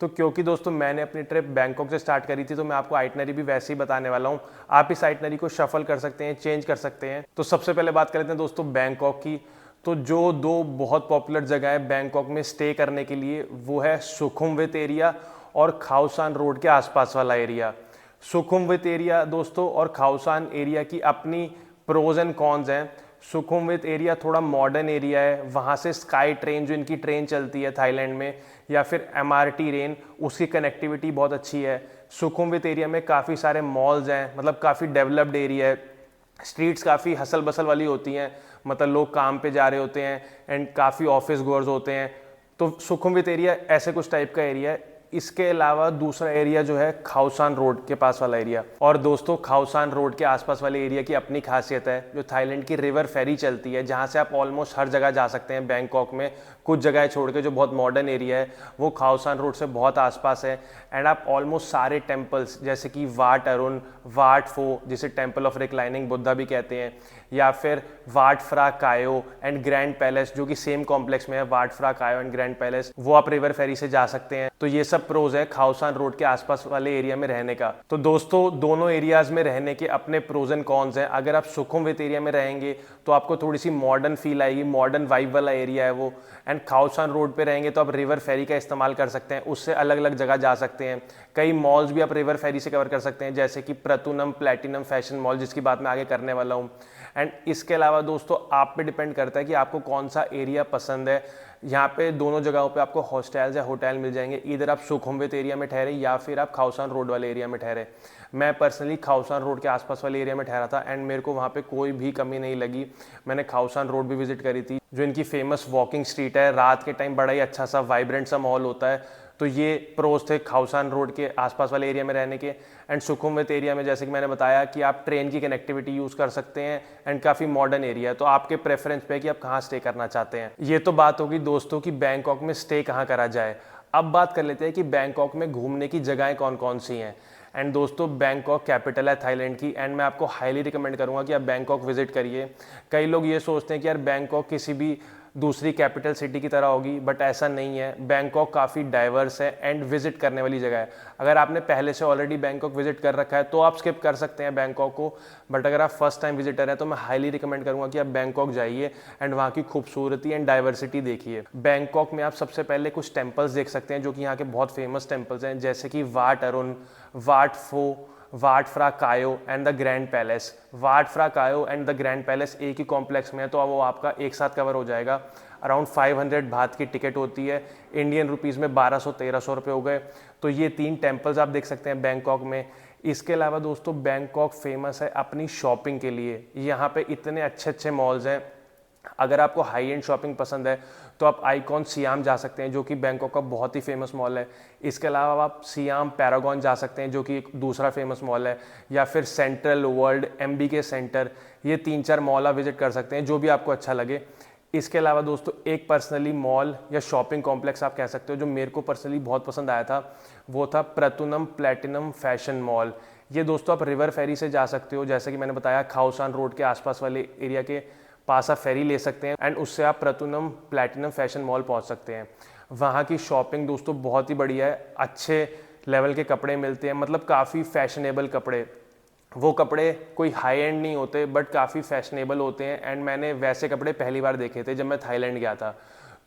तो क्योंकि दोस्तों मैंने अपनी ट्रिप बैंकॉक से स्टार्ट करी थी तो मैं आपको आइटनरी भी वैसे ही बताने वाला हूँ। आप इस आइटनरी को शफल कर सकते हैं, चेंज कर सकते हैं। तो सबसे पहले बात कर लेते हैं दोस्तों बैंकॉक की। तो जो 2 बहुत पॉपुलर जगह है बैंकॉक में स्टे करने के लिए वो है सुखुमवित एरिया और खाओसान रोड के आसपास वाला एरिया। सुखुमवित एरिया दोस्तों और खाओसान एरिया की अपनी प्रोज एंड कॉन्स हैं। सुखुमवित एरिया थोड़ा मॉडर्न एरिया है, वहाँ से स्काई ट्रेन जो इनकी ट्रेन चलती है थाईलैंड में, या फिर MRT रेन, उसकी कनेक्टिविटी बहुत अच्छी है। सुखुमवित एरिया में काफ़ी सारे मॉल्स हैं, मतलब काफ़ी डेवलप्ड एरिया है। स्ट्रीट्स काफ़ी हसल बसल वाली होती हैं, मतलब लोग काम पे जा रहे होते हैं एंड काफ़ी ऑफिस गोअर्स होते हैं। तो सुखुमवित एरिया ऐसे कुछ टाइप का एरिया है। इसके अलावा दूसरा एरिया जो है खाओसान रोड के पास वाला एरिया। और दोस्तों खाओसान रोड के आसपास वाले एरिया की अपनी खासियत है, जो थाईलैंड की रिवर फेरी चलती है, जहाँ से आप ऑलमोस्ट हर जगह जा सकते हैं बैंकॉक में। कुछ जगह छोड़ के जो बहुत मॉडर्न एरिया है वो खाओसान रोड से बहुत आसपास है एंड आप ऑलमोस्ट सारे टेम्पल्स जैसे कि वाट अरुण, वाट फो जिसे टेम्पल ऑफ रिक्लाइनिंग बुद्धा भी कहते हैं, या फिर वाट Phra Kaew and grand palace जो कि सेम कॉम्प्लेक्स में है, वाट Phra Kaew and grand palace, वो आप रिवर फेरी से जा सकते हैं। तो ये सब प्रोज है खाओसान रोड के आसपास वाले एरिया में रहने का। तो दोस्तों दोनों एरियाज में रहने के अपने प्रोज एंड कॉन्स हैं। अगर आप सुखुमवित एरिया में रहेंगे तो आपको थोड़ी सी मॉडर्न फील आएगी, मॉडर्न वाइब वाला एरिया है वो, एंड खाओसान रोड पे रहेंगे तो आप रिवर फेरी का इस्तेमाल कर सकते हैं, उससे अलग अलग जगह जा सकते हैं। कई मॉल्स भी आप रिवर फेरी से कवर कर सकते हैं, जैसे कि प्रतुनम प्लैटिनम फैशन मॉल, जिसकी बात मैं आगे करने वाला हूँ। एंड इसके अलावा दोस्तों आप पे डिपेंड करता है कि आपको कौन सा एरिया पसंद है। यहाँ पे दोनों जगहों पे आपको हॉस्टल्स या होटल मिल जाएंगे, इधर आप सुखुमवित एरिया में ठहरे या फिर आप खाओसान रोड वाले एरिया में ठहरे। मैं पर्सनली खाओसान रोड के आसपास वाले एरिया में ठहरा था एंड मेरे को वहाँ पे कोई भी कमी नहीं लगी। मैंने खाओसान रोड भी विजिट करी थी, जो इनकी फेमस वॉकिंग स्ट्रीट है, रात के टाइम बड़ा ही अच्छा सा वाइब्रेंट सा माहौल होता है। तो ये प्रोज थे खाओसान रोड के आसपास वाले एरिया में रहने के। एंड सुखुमवित एरिया में जैसे कि मैंने बताया कि आप ट्रेन की कनेक्टिविटी यूज़ कर सकते हैं एंड काफ़ी मॉडर्न एरिया है, तो आपके प्रेफरेंस पे है कि आप कहाँ स्टे करना चाहते हैं। ये तो बात होगी दोस्तों कि बैंकॉक में स्टे कहाँ करा जाए। अब बात कर लेते हैं कि बैंकॉक में घूमने की जगहें कौन कौन सी हैं। एंड दोस्तों बैंकॉक कैपिटल है थाईलैंड की एंड मैं आपको हाईली रिकमेंड करूँगा कि आप बैंकॉक विजिट करिए। कई लोग ये सोचते हैं कि यार बैंकॉक किसी भी दूसरी कैपिटल सिटी की तरह होगी, बट ऐसा नहीं है। बैंकॉक काफ़ी डाइवर्स है एंड विजिट करने वाली जगह है। अगर आपने पहले से ऑलरेडी बैंकॉक विजिट कर रखा है तो आप स्किप कर सकते हैं बैंकॉक को, बट अगर आप फर्स्ट टाइम विजिटर हैं तो मैं हाईली रिकमेंड करूंगा कि आप बैंकॉक जाइए एंड वहाँ की खूबसूरती एंड डाइवर्सिटी देखिए। बैंकॉक में आप सबसे पहले कुछ टेम्पल्स देख सकते हैं जो कि यहाँ के बहुत फेमस टेम्पल्स हैं, जैसे कि Wat Arun, Wat Pho, Wat Phra Kaew and the Grand Palace. Wat Phra Kaew and the Grand Palace एक ही कॉम्प्लेक्स में है, तो वो आपका एक साथ कवर हो जाएगा। अराउंड 500 बात की टिकट होती है, इंडियन रुपीज़ में 1200-1300 रुपये हो गए। तो ये 3 टेम्पल्स आप देख सकते हैं बैंकॉक में। इसके अलावा दोस्तों बैंकॉक फेमस है अपनी शॉपिंग के लिए। यहाँ पे इतने अच्छे अच्छे मॉल्स हैं। अगर आपको हाई एंड शॉपिंग पसंद है तो आप आइकॉन सियाम जा सकते हैं, जो कि बैंकॉक का बहुत ही फेमस मॉल है। इसके अलावा आप सियाम पैरागॉन जा सकते हैं, जो कि एक दूसरा फेमस मॉल है, या फिर सेंट्रल वर्ल्ड, MBK सेंटर। ये 3-4 मॉल आप विजिट कर सकते हैं, जो भी आपको अच्छा लगे। इसके अलावा दोस्तों एक पर्सनली मॉल या शॉपिंग कॉम्प्लेक्स आप कह सकते हो जो मेरे को पर्सनली बहुत पसंद आया था, वो था प्रतुनम प्लैटिनम फैशन मॉल। ये दोस्तों आप रिवर फेरी से जा सकते हो, जैसे कि मैंने बताया खाउसान रोड के आसपास वाले एरिया के पास आप फेरी ले सकते हैं एंड उससे आप प्रतुनम प्लैटिनम फैशन मॉल पहुंच सकते हैं। वहाँ की शॉपिंग दोस्तों बहुत ही बढ़िया है, अच्छे लेवल के कपड़े मिलते हैं, मतलब काफ़ी फैशनेबल कपड़े। वो कपड़े कोई हाई एंड नहीं होते बट काफ़ी फैशनेबल होते हैं एंड मैंने वैसे कपड़े पहली बार देखे थे जब मैं थाईलैंड गया था।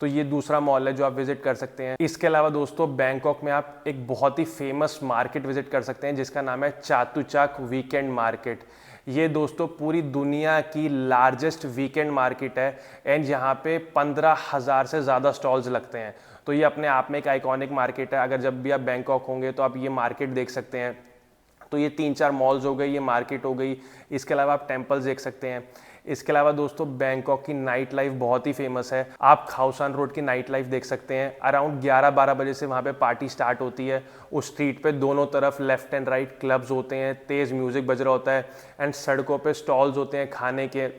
तो ये दूसरा मॉल है जो आप विजिट कर सकते हैं। इसके अलावा दोस्तों बैंकॉक में आप एक बहुत ही फेमस मार्केट विजिट कर सकते हैं जिसका नाम है चातुचाक वीकेंड मार्केट। ये दोस्तों पूरी दुनिया की लार्जेस्ट वीकेंड मार्केट है एंड यहाँ पे 15,000 से ज़्यादा स्टॉल्स लगते हैं। तो ये अपने आप में एक आइकॉनिक मार्केट है। अगर जब भी आप बैंकॉक होंगे तो आप ये मार्केट देख सकते हैं। तो ये 3-4 मॉल्स हो गई, ये मार्केट हो गई। इसके अलावा आप टेम्पल्स देख सकते हैं। इसके अलावा दोस्तों बैंकॉक की नाइट लाइफ बहुत ही फेमस है। आप खाउसान रोड की नाइट लाइफ देख सकते हैं। अराउंड 11-12 बजे से वहाँ पे पार्टी स्टार्ट होती है। उस स्ट्रीट पे दोनों तरफ लेफ्ट एंड राइट क्लब्स होते हैं, तेज़ म्यूजिक बज रहा होता है एंड सड़कों पे स्टॉल्स होते हैं खाने के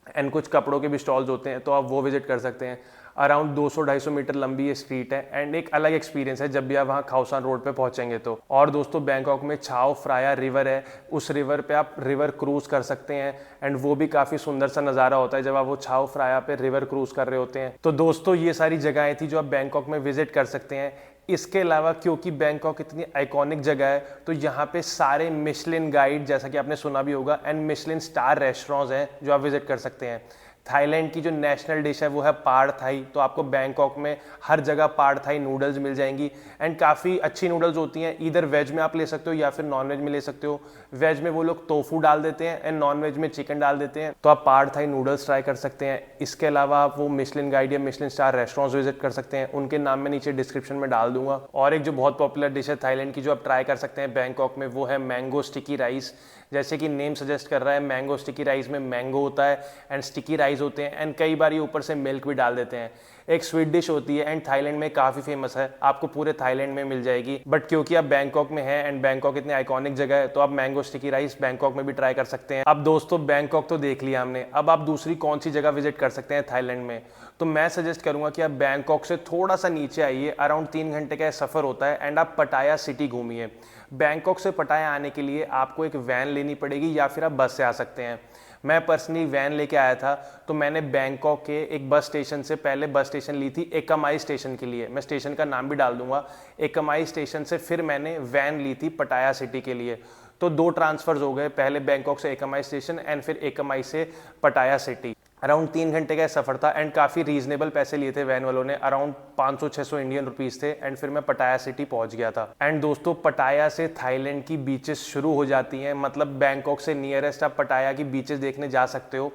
एंड कुछ कपड़ों के भी स्टॉल्स होते हैं, तो आप वो विजिट कर सकते हैं। अराउंड 200-250 मीटर लंबी ये स्ट्रीट है एंड एक अलग एक्सपीरियंस है जब भी आप वहाँ खाउसान रोड पे पहुंचेंगे तो। और दोस्तों बैंकॉक में छाओ फ्राया रिवर है, उस रिवर पे आप रिवर क्रूज कर सकते हैं एंड वो भी काफ़ी सुंदर सा नज़ारा होता है जब आप वो छाओ फ्राया पे रिवर क्रूज कर रहे होते हैं। तो दोस्तों ये सारी जगहें थी जो आप बैंकॉक में विजिट कर सकते हैं। इसके अलावा क्योंकि बैंकॉक इतनी आइकॉनिक जगह है तो यहाँ पे सारे मिशलिन गाइड, जैसा कि आपने सुना भी होगा, एंड मिशलिन स्टार रेस्टोरेंट्स हैं जो आप विजिट कर सकते हैं। थाईलैंड की जो नेशनल डिश है वो है पाड थाई। तो आपको बैंकॉक में हर जगह पाड थाई नूडल्स मिल जाएंगी एंड काफ़ी अच्छी नूडल्स होती हैं। इधर वेज में आप ले सकते हो या फिर नॉन वेज में ले सकते हो। वेज में वो लोग टोफू डाल देते हैं एंड नॉन वेज में चिकन डाल देते हैं। तो आप पाड थाई नूडल्स ट्राई कर सकते हैं। इसके अलावा आप वो मिशलिन गाइड या मिशलिन स्टार रेस्टोरेंट्स विजिट कर सकते हैं, उनके नाम मैं नीचे डिस्क्रिप्शन में डाल दूंगा। और एक जो बहुत पॉपुलर डिश है थाईलैंड की जो आप ट्राई कर सकते हैं बैंकॉक में, वो है मैंगो स्टिकी राइस। जैसे कि नेम सजेस्ट कर रहा है, मैंगो स्टिकी राइस में मैंगो होता है एंड स्टिकी राइस होते हैं एंड कई बार ये ऊपर से मिल्क भी डाल देते हैं। एक स्वीट डिश होती है एंड थाईलैंड में काफ़ी फेमस है, आपको पूरे थाईलैंड में मिल जाएगी। बट क्योंकि आप बैंकॉक में हैं एंड बैंकॉक इतनी आइकॉनिक जगह है तो आप मैंगो स्टिकी राइस बैंकॉक में भी ट्राई कर सकते हैं। अब दोस्तों बैंकॉक तो देख लिया हमने, अब आप दूसरी कौन सी जगह विजिट कर सकते हैं थाईलैंड में। तो मैं सजेस्ट करूंगा कि आप बैंकॉक से थोड़ा सा नीचे आइए, अराउंड 3 घंटे का सफ़र होता है एंड आप पटाया सिटी घूमिए। बैंकॉक से पटाया आने के लिए आपको एक वैन लेनी पड़ेगी या फिर आप बस से आ सकते हैं। मैं पर्सनली वैन लेके आया था, तो मैंने बैंकॉक के एक बस स्टेशन से पहले बस स्टेशन ली थी एकमाई स्टेशन के लिए। मैं स्टेशन का नाम भी डाल दूंगा। एकमाई स्टेशन से फिर मैंने वैन ली थी पटाया सिटी के लिए। तो 2 ट्रांसफर्स हो गए, पहले बैंकॉक से एकमाई स्टेशन एंड फिर एकमाई से पटाया सिटी। अराउंड 3 घंटे का सफ़र था एंड काफ़ी रीजनेबल पैसे लिए थे वैन वालों ने, अराउंड 500-600 इंडियन रुपीज़ थे एंड फिर मैं पटाया सिटी पहुंच गया था। एंड दोस्तों पटाया से थाईलैंड की बीचेस शुरू हो जाती हैं, मतलब बैंकॉक से नियरेस्ट आप पटाया की बीचेस देखने जा सकते हो।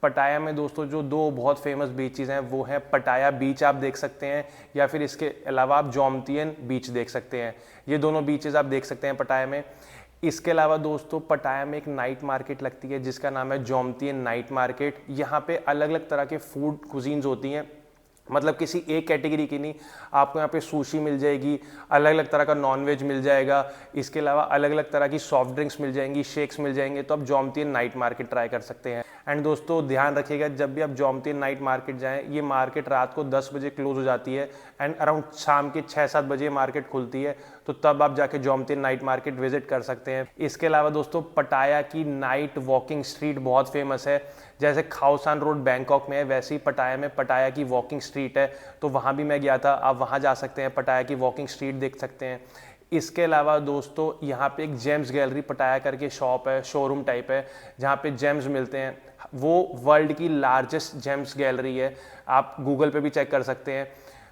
पटाया में दोस्तों जो 2 बहुत फेमस बीचेस हैं वो हैं पटाया बीच आप देख सकते हैं, या फिर इसके अलावा आप जोमतियन बीच देख सकते हैं। ये दोनों बीचेस आप देख सकते हैं पटाया में। इसके अलावा दोस्तों पटाया में एक नाइट मार्केट लगती है जिसका नाम है जोमतियन नाइट मार्केट। यहाँ पे अलग अलग तरह के फूड कुजीन्स होती हैं, मतलब किसी एक कैटेगरी की नहीं। आपको यहाँ पे सुशी मिल जाएगी, अलग अलग तरह का नॉनवेज मिल जाएगा, इसके अलावा अलग अलग तरह की सॉफ्ट ड्रिंक्स मिल जाएंगी, शेक्स मिल जाएंगे। तो आप जोमतियन नाइट मार्केट ट्राई कर सकते हैं। एंड दोस्तों ध्यान रखिएगा, जब भी आप जोमतीन नाइट मार्केट जाएं, ये मार्केट रात को 10 बजे क्लोज हो जाती है एंड अराउंड शाम के 6-7 बजे मार्केट खुलती है, तो तब आप जाके जोमतीन नाइट मार्केट विजिट कर सकते हैं। इसके अलावा दोस्तों पटाया की नाइट वॉकिंग स्ट्रीट बहुत फेमस है। जैसे खाओसान रोड बैंकॉक में है, वैसे ही पटाया में पटाया की वॉकिंग स्ट्रीट है, तो वहाँ भी मैं गया था। आप वहाँ जा सकते हैं, पटाया की वॉकिंग स्ट्रीट देख सकते हैं। इसके अलावा दोस्तों यहाँ पे एक जेम्स गैलरी पटाया करके शॉप है, शोरूम टाइप है, जहाँ पे जेम्स मिलते हैं। वो वर्ल्ड की लार्जेस्ट जेम्स गैलरी है, आप गूगल पे भी चेक कर सकते हैं।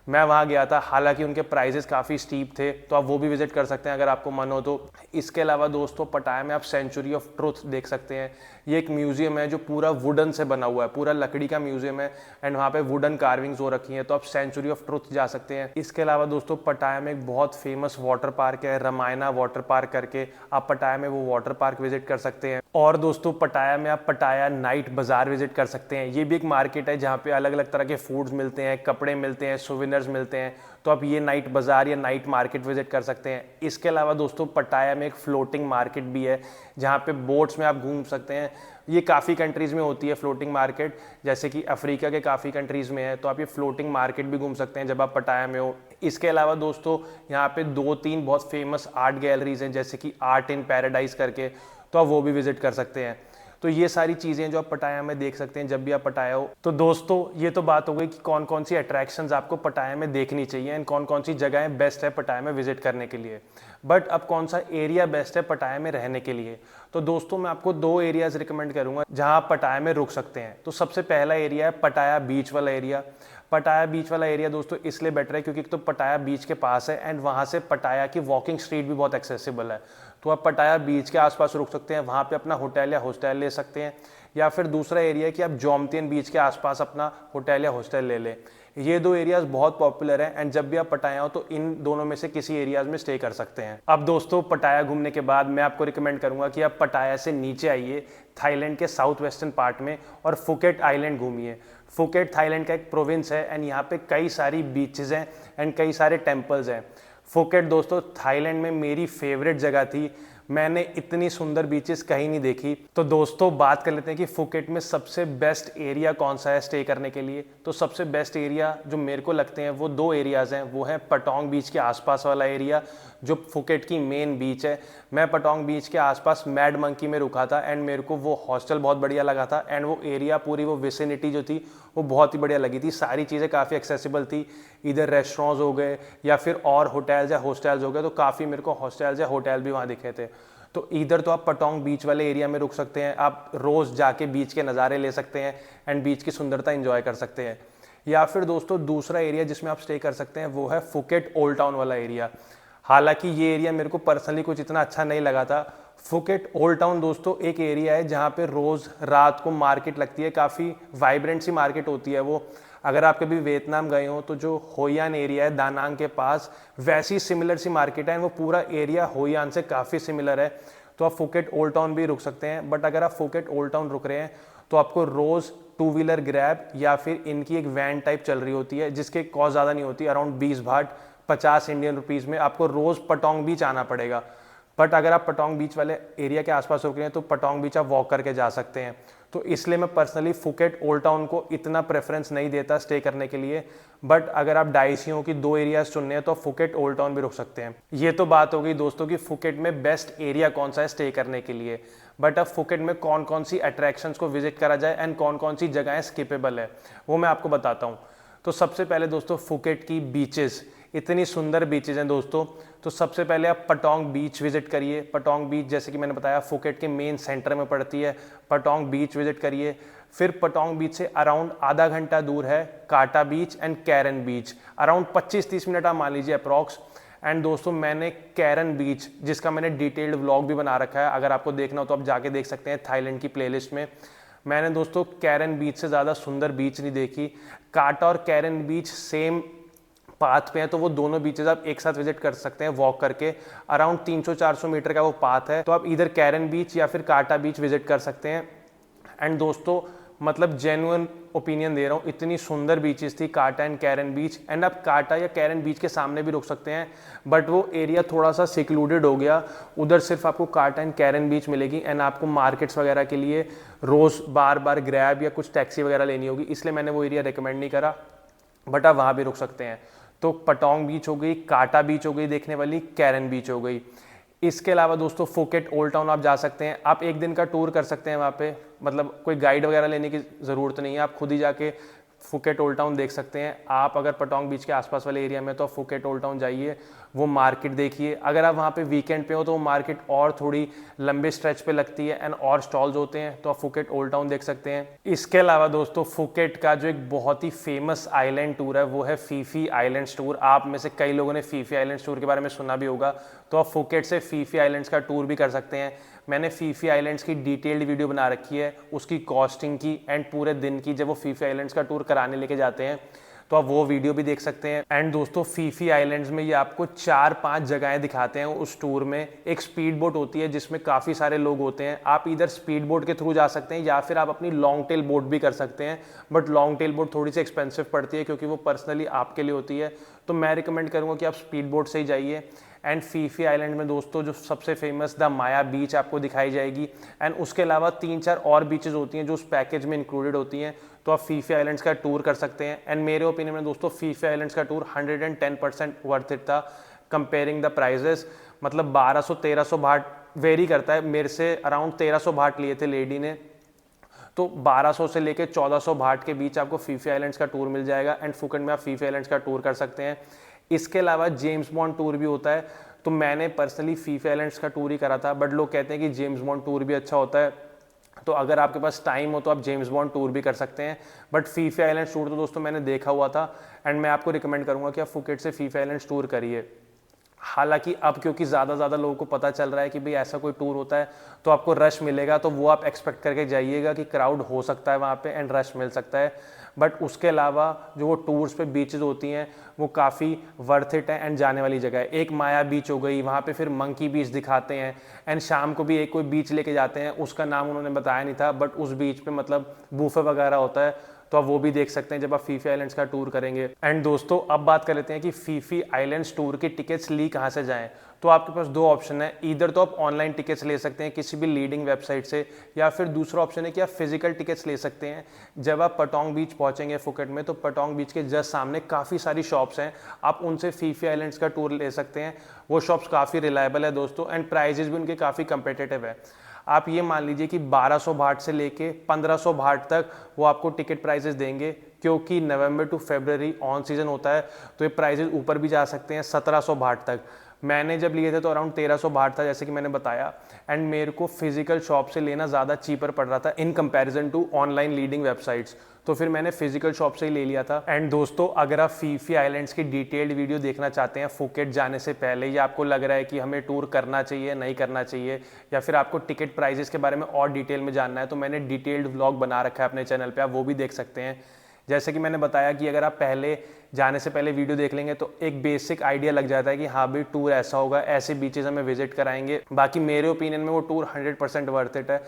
मैं वहाँ गया था, हालांकि उनके प्राइजेस काफ़ी स्टीप थे, तो आप वो भी विजिट कर सकते हैं अगर आपको मन हो तो। इसके अलावा दोस्तों पटाया में आप सेंचुरी ऑफ ट्रुथ देख सकते हैं। ये एक म्यूजियम है जो पूरा वुडन से बना हुआ है, पूरा लकड़ी का म्यूजियम है एंड वहाँ पे वुडन कार्विंग्स हो रखी हैं, तो आप सेंचुरी ऑफ ट्रुथ जा सकते हैं। इसके अलावा दोस्तों पटाया में एक बहुत फेमस वाटर पार्क है, रामायणा वाटर पार्क करके, आप पटाया में वो वाटर पार्क विजिट कर सकते हैं। और दोस्तों पटाया में आप पटाया नाइट बाजार विजिट कर सकते हैं। ये भी एक मार्केट है जहाँ पे अलग अलग तरह के फूड्स मिलते हैं, कपड़े मिलते हैं, सोवेनिर्स मिलते हैं, तो आप ये नाइट बाजार या नाइट मार्केट विजिट कर सकते हैं। इसके अलावा दोस्तों पटाया में एक फ्लोटिंग मार्केट भी है, जहाँ पे बोट्स में आप घूम सकते हैं। ये काफ़ी कंट्रीज़ में होती है फ्लोटिंग मार्केट, जैसे कि अफ्रीका के काफ़ी कंट्रीज़ में है, तो आप ये फ्लोटिंग मार्केट भी घूम सकते हैं जब आप पटाया में हो। इसके अलावा दोस्तों यहाँ पे 2-3 बहुत फेमस आर्ट गैलरीज हैं, जैसे कि आर्ट इन पैराडाइज करके, तो आप वो भी विजिट कर सकते हैं। तो ये सारी चीज़ें जो आप पटाया में देख सकते हैं जब भी आप पटाया हो। तो दोस्तों ये तो बात हो गई कि कौन कौन सी अट्रैक्शंस आपको पटाया में देखनी चाहिए एंड कौन कौन सी जगहें बेस्ट है पटाया में विजिट करने के लिए। बट अब कौन सा एरिया बेस्ट है पटाया में रहने के लिए, तो दोस्तों मैं आपको 2 एरियाज रिकमेंड करूंगा जहां आप पटाया में रुक सकते हैं। तो सबसे पहला एरिया है पटाया बीच वाला एरिया। पटाया बीच वाला एरिया दोस्तों इसलिए बेटर है क्योंकि तो पटाया बीच के पास है एंड वहाँ से पटाया की वॉकिंग स्ट्रीट भी बहुत एक्सेसिबल है, तो आप पटाया बीच के आसपास रुक सकते हैं, वहाँ पे अपना होटल या हॉस्टल ले सकते हैं। या फिर दूसरा एरिया है कि आप जोमतीन बीच के आसपास अपना होटल या हॉस्टल ले लें। ये 2 एरियाज बहुत पॉपुलर हैं एंड जब भी आप पटाया हो तो इन दोनों में से किसी एरियाज में स्टे कर सकते हैं। अब दोस्तों पटाया घूमने के बाद मैं आपको रिकमेंड करूंगा कि आप पटाया से नीचे आइए थाईलैंड के साउथ वेस्टर्न पार्ट में और फुकेट आइलैंड घूमिए। फुकेट थाईलैंड का एक प्रोविंस है एंड यहाँ पे कई सारी बीचेस हैं एंड कई सारे टेम्पल्स हैं। फुकेट दोस्तों थाईलैंड में मेरी फेवरेट जगह थी, मैंने इतनी सुंदर बीचेस कहीं नहीं देखी। तो दोस्तों बात कर लेते हैं कि फुकेट में सबसे बेस्ट एरिया कौन सा है स्टे करने के लिए। तो सबसे बेस्ट एरिया जो मेरे को लगते हैं वो 2 एरियाज हैं, वो है पटोंग बीच के आसपास वाला एरिया जो फुकेट की मेन बीच है। मैं पटोंग बीच के आसपास मैड मंकी में रुका था एंड मेरे को वो हॉस्टल बहुत बढ़िया लगा था एंड वो एरिया पूरी वो विसिनिटी जो थी वो बहुत ही बढ़िया लगी थी। सारी चीज़ें काफ़ी एक्सेसिबल थी, इधर रेस्टोरेंट्स हो गए या फिर और होटल्स या हॉस्टल्स हो गए, तो काफ़ी मेरे को हॉस्टल्स या होटल भी वहाँ दिखे थे। तो इधर तो आप पटोंग बीच वाले एरिया में रुक सकते हैं, आप रोज़ जाके बीच के नज़ारे ले सकते हैं एंड बीच की सुंदरता एंजॉय कर सकते हैं। या फिर दोस्तों दूसरा एरिया जिसमें आप स्टे कर सकते हैं वो है फुकेट ओल्ड टाउन वाला एरिया। हालांकि ये एरिया मेरे को पर्सनली कुछ इतना अच्छा नहीं लगा था। फुकेट ओल्ड टाउन दोस्तों एक एरिया है जहाँ पे रोज़ रात को मार्केट लगती है, काफ़ी वाइब्रेंट सी मार्केट होती है वो। अगर आप कभी वियतनाम गए हो तो जो होयान एरिया है दानांग के पास, वैसी सिमिलर सी मार्केट है, वो पूरा एरिया होयान से काफ़ी सिमिलर है। तो आप फुकेट ओल्ड टाउन भी रुक सकते हैं, बट अगर आप फुकेट ओल्ड टाउन रुक रहे हैं तो आपको रोज़ 2 व्हीलर ग्रैब या फिर इनकी एक वैन टाइप चल रही होती है जिसके कॉस्ट ज़्यादा नहीं होती, अराउंड 20 बाट 50 इंडियन रुपीज़ में आपको रोज़ पटोंग बीच आना पड़ेगा। बट अगर आप पटोंग बीच वाले एरिया के आसपास रुक रहे हैं तो पटोंग बीच आप वॉक करके जा सकते हैं। तो इसलिए मैं पर्सनली फुकेट ओल्ड टाउन को इतना प्रेफरेंस नहीं देता स्टे करने के लिए। बट अगर आप डाइसियों की 2 एरियाज चुनने हैं तो फुकेट ओल्ड टाउन भी रुक सकते हैं। ये तो बात हो गई दोस्तों कि फुकेट में बेस्ट एरिया कौन सा है स्टे करने के लिए। बट अब फुकेट में कौन कौन सी अट्रैक्शंस को विजिट करा जाए एंड कौन कौन सी जगहें स्किपेबल है वो मैं आपको बताता हूँ। तो सबसे पहले दोस्तों फुकेट की बीचेस, इतनी सुंदर बीचेस हैं दोस्तों। तो सबसे पहले आप पटोंग बीच विजिट करिए। पटोंग बीच जैसे कि मैंने बताया फुकेट के मेन सेंटर में पड़ती है, पटोंग बीच विजिट करिए। फिर पटोंग बीच से अराउंड आधा घंटा दूर है Kata Beach and Karon Beach, around 25-30 minute आप मान लीजिए अप्रॉक्स। एंड दोस्तों मैंने कैरन बीच जिसका मैंने डिटेल्ड व्लॉग भी बना रखा है, अगर आपको देखना हो तो आप जाके देख सकते हैं थाईलैंड की प्लेलिस्ट में। मैंने दोस्तों कैरन बीच से ज़्यादा सुंदर बीच नहीं देखी। काटा और कैरन बीच सेम पाथ पे है, तो वो दोनों बीचेस आप एक साथ विजिट कर सकते हैं वॉक करके। अराउंड 300-400 मीटर का वो पाथ है, तो आप इधर कैरन बीच या फिर काटा बीच विजिट कर सकते हैं। एंड दोस्तों मतलब जेन्युइन ओपिनियन दे रहा हूँ, इतनी सुंदर बीचेस थी काटा एंड कैरन बीच। एंड आप काटा या कैरन बीच के सामने भी रुक सकते हैं, बट वो एरिया थोड़ा सा सिक्लूडेड हो गया, उधर सिर्फ आपको काटा एंड कैरन बीच मिलेगी। एंड आपको मार्केट्स वगैरह के लिए रोज़ बार बार ग्रैब या कुछ टैक्सी वगैरह लेनी होगी, इसलिए मैंने वो एरिया रिकमेंड नहीं करा, बट आप वहाँ भी रुक सकते हैं। तो पटोंग बीच हो गई, काटा बीच हो गई देखने वाली, कैरन बीच हो गई। इसके अलावा दोस्तों फुकेट ओल्ड टाउन आप जा सकते हैं, आप एक दिन का टूर कर सकते हैं वहाँ पे, मतलब कोई गाइड वगैरह लेने की ज़रूरत नहीं है, आप खुद ही जाके फुकेट ओल्ड टाउन देख सकते हैं। आप अगर पटोंग बीच के आसपास वाले एरिया में तो आप फुकेट ओल्ड टाउन जाइए, वो मार्केट देखिए। अगर आप वहाँ पे वीकेंड पे हो तो वो मार्केट और थोड़ी लंबे स्ट्रेच पे लगती है एंड और स्टॉल्स होते हैं, तो आप फुकेट ओल्ड टाउन देख सकते हैं। इसके अलावा दोस्तों फुकेट का जो एक बहुत ही फेमस आइलैंड टूर है वो है फी फी आइलैंड्स टूर। आप में से कई लोगों ने फी फी आइलैंड्स टूर के बारे में सुना भी होगा, तो आप फुकेट से फी फी आइलैंड्स का टूर भी कर सकते हैं। मैंने फी फी आइलैंड्स की डिटेल्ड वीडियो बना रखी है, उसकी कॉस्टिंग की एंड पूरे दिन की, जब वो फी फी आइलैंड्स का टूर कराने लेके जाते हैं तो आप वो वीडियो भी देख सकते हैं। एंड दोस्तों फी फी आइलैंड्स में ये आपको 4-5 जगहें दिखाते हैं उस टूर में। एक स्पीड बोट होती है जिसमें काफ़ी सारे लोग होते हैं, आप इधर स्पीड बोट के थ्रू जा सकते हैं या फिर आप अपनी लॉन्ग टेल बोट भी कर सकते हैं, बट लॉन्ग टेल बोट थोड़ी सी एक्सपेंसिव पड़ती है क्योंकि वो पर्सनली आपके लिए होती है, तो मैं रिकमेंड करूँगा कि आप स्पीड बोट से ही जाइए। एंड फी फी आइलैंड में दोस्तों जो सबसे फेमस द माया बीच आपको दिखाई जाएगी, एंड उसके अलावा 3-4 और बीचेस होती हैं जो उस पैकेज में इंक्लूडेड होती हैं, तो आप फी फी आइलैंड्स का टूर कर सकते हैं। एंड मेरे ओपिनियन में दोस्तों फी फी आइलैंड्स का टूर 110% वर्थ इट था कंपेयरिंग द प्राइजेस। मतलब 1200-1300 बाट वेरी करता है, मेरे से अराउंड 1300 बाट लिए थे लेडी ने, तो 1200 से लेके 1400 बाट के बीच आपको फी फी आइलैंड्स का टूर मिल जाएगा। एंड फुकेट में आप फी फी आइलैंड्स का टूर कर सकते हैं। इसके अलावा जेम्स बॉन्ड टूर भी होता है, तो मैंने पर्सनली फी फी आइलैंड्स का टूर ही करा था, बट लोग कहते हैं कि जेम्स बॉन्ड टूर भी अच्छा होता है, तो अगर आपके पास टाइम हो तो आप जेम्स बॉन्ड टूर भी कर सकते हैं। But fee fee islands tour तो दोस्तों मैंने देखा हुआ था, एंड मैं आपको रिकमेंड करूंगा कि आप फुकेट से फी फी आइलैंड्स टूर करिए। हालांकि अब क्योंकि ज़्यादा लोगों को पता चल रहा है कि भाई ऐसा कोई टूर होता है, तो आपको रश मिलेगा, तो वो आप एक्सपेक्ट करके जाइएगा कि क्राउड हो सकता है वहाँ पे एंड रश मिल सकता है। बट उसके अलावा जो वो टूर्स पे बीचेस होती हैं वो काफ़ी वर्थ इट है एंड जाने वाली जगह है। एक माया बीच हो गई, वहाँ पे फिर मंकी बीच दिखाते हैं, एंड शाम को भी एक कोई बीच लेके जाते हैं, उसका नाम उन्होंने बताया नहीं था, बट उस बीच पे मतलब बूफे वगैरह होता है, तो आप वो भी देख सकते हैं जब आप फी फी आइलैंड्स का टूर करेंगे। एंड दोस्तों अब बात कर लेते हैं कि फी फी आइलैंड्स टूर की टिकट्स ली कहाँ से जाएं। तो आपके पास 2 ऑप्शन है, इधर तो आप ऑनलाइन टिकट्स ले सकते हैं किसी भी लीडिंग वेबसाइट से, या फिर दूसरा ऑप्शन है कि आप फिजिकल टिकट्स ले सकते हैं। जब आप पटोंग बीच पहुंचेंगे फुकेट में, तो पटोंग बीच के जस्ट सामने काफ़ी सारी शॉप्स हैं, आप उनसे फी फी आइलैंड्स का टूर ले सकते हैं। वो शॉप्स काफ़ी रिलायबल है दोस्तों, एंड प्राइजेस भी उनके काफ़ी कंपेटिटिव है। आप ये मान लीजिए कि 1200 बाट से लेके 1500 बाट तक वो आपको टिकट प्राइजेस देंगे, क्योंकि नवंबर टू फरवरी ऑन सीजन होता है, तो ये प्राइजेस ऊपर भी जा सकते हैं 1700 बाट तक। मैंने जब लिए थे तो अराउंड 1300 बाट था जैसे कि मैंने बताया, एंड मेरे को फिजिकल शॉप से लेना ज़्यादा चीपर पड़ रहा था in comparison to online leading websites, तो फिर मैंने फिजिकल शॉप से ही ले लिया था। एंड दोस्तों अगर आप फी फी आइलैंड्स की डिटेल्ड वीडियो देखना चाहते हैं फुकेट जाने से पहले, या आपको लग रहा है कि हमें टूर करना चाहिए नहीं करना चाहिए, या फिर आपको टिकट प्राइजेस के बारे में और डिटेल में जानना है, तो मैंने डिटेल्ड व्लॉग बना रखा है अपने चैनल पे, आप वो भी देख सकते हैं। जैसे कि मैंने बताया कि अगर आप पहले जाने से पहले वीडियो देख लेंगे तो एक बेसिक आइडिया लग जाता है कि हाँ भाई टूर ऐसा होगा, ऐसे बीचेस हमें विजिट कराएंगे। बाकी मेरे ओपिनियन में वो टूर 100% वर्थ इट है,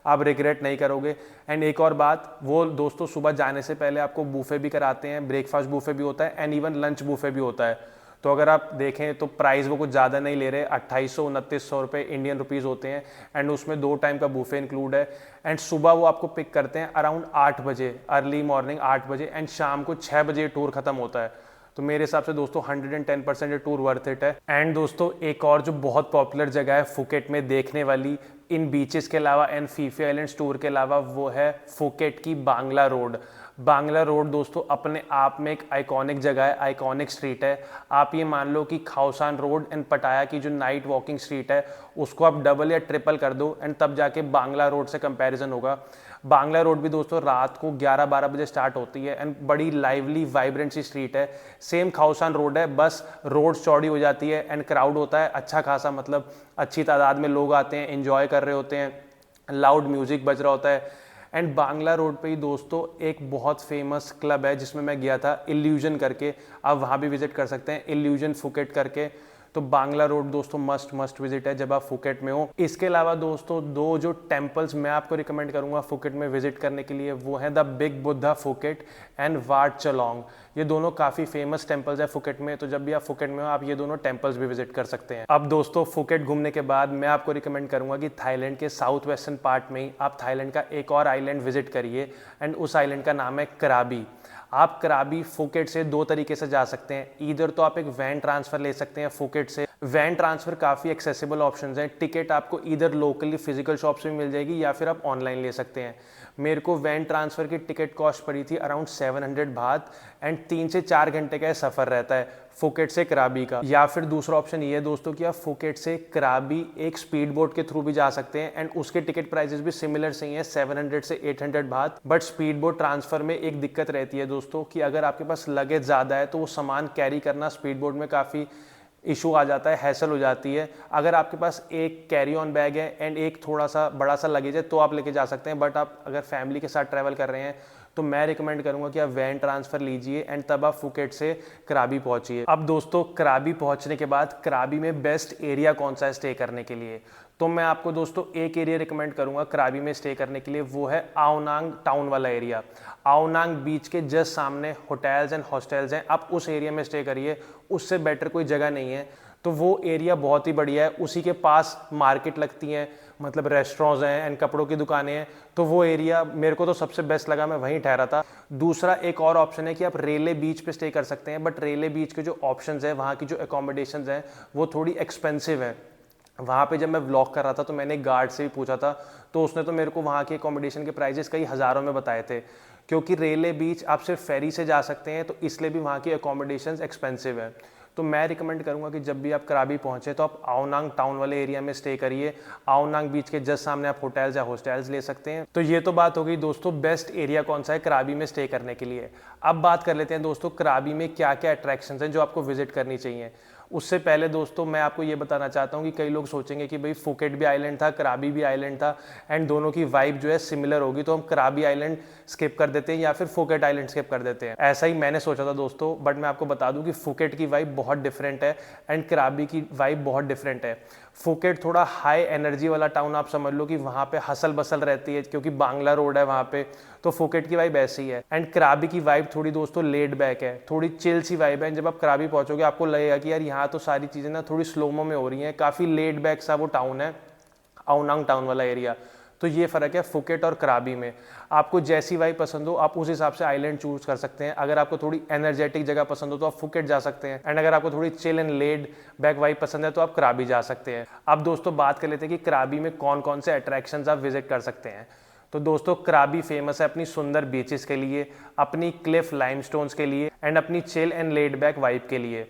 आप रिग्रेट नहीं करोगे। एंड एक और बात, वो दोस्तों सुबह जाने से पहले आपको बूफे भी कराते हैं, ब्रेकफास्ट बूफे भी होता है एंड इवन लंच बूफे भी होता है। तो अगर आप देखें तो प्राइस वो कुछ ज़्यादा नहीं ले रहे, 2800-2900 रुपये इंडियन रुपीज़ होते हैं, एंड उसमें 2 टाइम का बूफे इंक्लूड है। एंड सुबह वो आपको पिक करते हैं अराउंड 8 बजे, अर्ली मॉर्निंग 8 बजे, एंड शाम को 6 बजे टूर खत्म होता है। तो मेरे हिसाब से दोस्तों 110% ये टूर वर्थ इट है। एंड दोस्तों एक और जो बहुत पॉपुलर जगह है फुकेट में देखने वाली इन बीचेस के अलावा and fee fee islands tour के अलावा, वो है फुकेट की बांग्ला रोड। बांग्ला रोड दोस्तों अपने आप में एक आइकॉनिक जगह है, आइकॉनिक स्ट्रीट है। आप ये मान लो कि खाउसान रोड एंड पटाया की जो नाइट वॉकिंग स्ट्रीट है उसको आप डबल या ट्रिपल कर दो, एंड तब जाके बांग्ला रोड से कंपैरिजन होगा। बांग्ला रोड भी दोस्तों रात को 11-12 बजे स्टार्ट होती है, एंड बड़ी लाइवली वाइब्रेंट सी स्ट्रीट है। सेम खाउसान रोड है, बस रोड चौड़ी हो जाती है एंड क्राउड होता है अच्छा खासा, मतलब अच्छी तादाद में लोग आते हैं, एंजॉय कर रहे होते हैं, लाउड म्यूजिक बज रहा होता है। एंड बांग्ला रोड पे ही दोस्तों एक बहुत फेमस क्लब है जिसमें मैं गया था, इल्यूजन करके, आप वहाँ भी विजिट कर सकते हैं, इल्यूजन फुकेट करके। तो बांग्ला रोड दोस्तों मस्ट विजिट है जब आप फुकेट में हो। इसके अलावा दोस्तों दो जो टेम्पल्स मैं आपको रिकमेंड करूंगा फुकेट में विजिट करने के लिए वो है the big Buddha Phuket and Wat Chalong. ये दोनों काफी फेमस टेम्पल्स है फुकेट में, तो जब भी आप फुकेट में हो आप ये दोनों टेम्पल्स भी विजिट कर सकते हैं। अब दोस्तों फुकेट घूमने के बाद मैं आपको रिकमेंड करूंगा कि थाईलैंड के साउथ वेस्टर्न पार्ट में ही आप थाईलैंड का एक और आइलैंड विजिट करिए एंड उस आइलैंड का नाम है कराबी। आप कराबी फुकेट से दो तरीके से जा सकते हैं, इधर तो आप एक वैन ट्रांसफर ले सकते हैं फुकेट से। वैन ट्रांसफर काफ़ी एक्सेसिबल ऑप्शंस हैं, टिकट आपको इधर लोकली फिजिकल शॉप से मिल जाएगी या फिर आप ऑनलाइन ले सकते हैं। मेरे को वैन ट्रांसफर की टिकट कॉस्ट पड़ी थी अराउंड 700 बात एंड 3 से 4 घंटे का सफ़र रहता है फुकेट से कराबी का। या फिर दूसरा ऑप्शन ये है दोस्तों कि आप फुकेट से कराबी एक स्पीड बोट के थ्रू भी जा सकते हैं एंड उसके टिकट प्राइसेस भी सिमिलर से ही है 700 से 800 बात। बट स्पीड बोट ट्रांसफर में एक दिक्कत रहती है दोस्तों कि अगर आपके पास लगेज ज़्यादा है तो वो सामान कैरी करना स्पीड बोट में काफ़ी इशू आ जाता है, हैसल हो जाती है। अगर आपके पास एक कैरी ऑन बैग है एंड एक थोड़ा सा बड़ा सा लगेज है तो आप लेके जा सकते हैं, बट आप अगर फैमिली के साथ ट्रैवल कर रहे हैं तो मैं रिकमेंड करूंगा कि आप वैन ट्रांसफर लीजिए एंड तब आप फुकेट से कराबी पहुंचिए। अब दोस्तों कराबी पहुंचने के बाद कराबी में बेस्ट एरिया कौन सा है स्टे करने के लिए, तो मैं आपको दोस्तों एक एरिया रिकमेंड करूंगा कराबी में स्टे करने के लिए, वो है आओनांग टाउन वाला एरिया। आओनांग बीच के जस्ट सामने होटल्स एंड हॉस्टल्स हैं, आप उस एरिया में स्टे करिए, उससे बेटर कोई जगह नहीं है। तो वो एरिया बहुत ही बढ़िया है, उसी के पास मार्केट लगती हैं, मतलब रेस्टोरेंट्स हैं एंड कपड़ों की दुकानें हैं, तो वो एरिया मेरे को तो सबसे बेस्ट लगा, मैं वहीं ठहरा था। दूसरा एक और ऑप्शन है कि आप रेले बीच पे स्टे कर सकते हैं, बट रेले बीच के जो ऑप्शंस हैं, वहाँ की जो अकोमोडेशंस हैं वो थोड़ी एक्सपेंसिव है। वहाँ पे जब मैं व्लॉग कर रहा था तो मैंने एक गार्ड से भी पूछा था, तो उसने तो मेरे को वहाँ के अकोमोडेशन के प्राइजेस कई हज़ारों में बताए थे, क्योंकि रेले बीच आप सिर्फ फेरी से जा सकते हैं, तो इसलिए भी वहाँ की अकोमोडेशंस एक्सपेंसिव है। तो मैं रिकमेंड करूंगा कि जब भी आप कराबी पहुंचे तो आप आओनांग टाउन वाले एरिया में स्टे करिए। आओनांग बीच के जस्ट सामने आप होटल्स या हॉस्टल्स ले सकते हैं। तो ये तो बात हो गई दोस्तों बेस्ट एरिया कौन सा है कराबी में स्टे करने के लिए। अब बात कर लेते हैं दोस्तों कराबी में क्या क्या अट्रैक्शंस हैं जो आपको विजिट करनी चाहिए। उससे पहले दोस्तों मैं आपको ये बताना चाहता हूँ कि कई लोग सोचेंगे कि भाई फुकेट भी आइलैंड था, कराबी भी आइलैंड था एंड दोनों की वाइब जो है सिमिलर होगी, तो हम कराबी आइलैंड स्किप कर देते हैं या फिर फुकेट आइलैंड स्किप कर देते हैं। ऐसा ही मैंने सोचा था दोस्तों, बट मैं आपको बता दूं कि फुकेट की वाइब बहुत डिफरेंट है एंड कराबी की वाइब बहुत डिफरेंट है। फुकेट थोड़ा हाई एनर्जी वाला टाउन आप समझ लो कि वहाँ पे हसल बसल रहती है क्योंकि बांग्ला रोड है वहाँ पे, तो फुकेट की वाइब ऐसी है। एंड कराबी की वाइब थोड़ी दोस्तों लेड बैक है, थोड़ी चिल सी वाइब है। जब आप कराबी पहुंचोगे आपको लगेगा कि यार यहाँ तो सारी चीज़ें ना थोड़ी स्लोमो में हो रही हैं, काफ़ी लेड बैक सा वो टाउन है आओनांग टाउन वाला एरिया। तो ये फर्क है फुकेट और कराबी में। आपको जैसी वाइब पसंद हो आप उस हिसाब से आइलैंड चूज कर सकते हैं। अगर आपको थोड़ी एनर्जेटिक जगह पसंद हो तो आप फुकेट जा सकते हैं एंड अगर आपको थोड़ी chill and lead back vibe पसंद है तो आप कराबी जा सकते हैं। अब दोस्तों बात कर लेते हैं कि कराबी में कौन कौन से अट्रैक्शंस आप विजिट कर सकते हैं। तो दोस्तों कराबी फेमस है अपनी सुंदर बीचेस के लिए, अपनी क्लिफ लाइमस्टोन्स के लिए एंड अपनी chill and lead back vibe के लिए।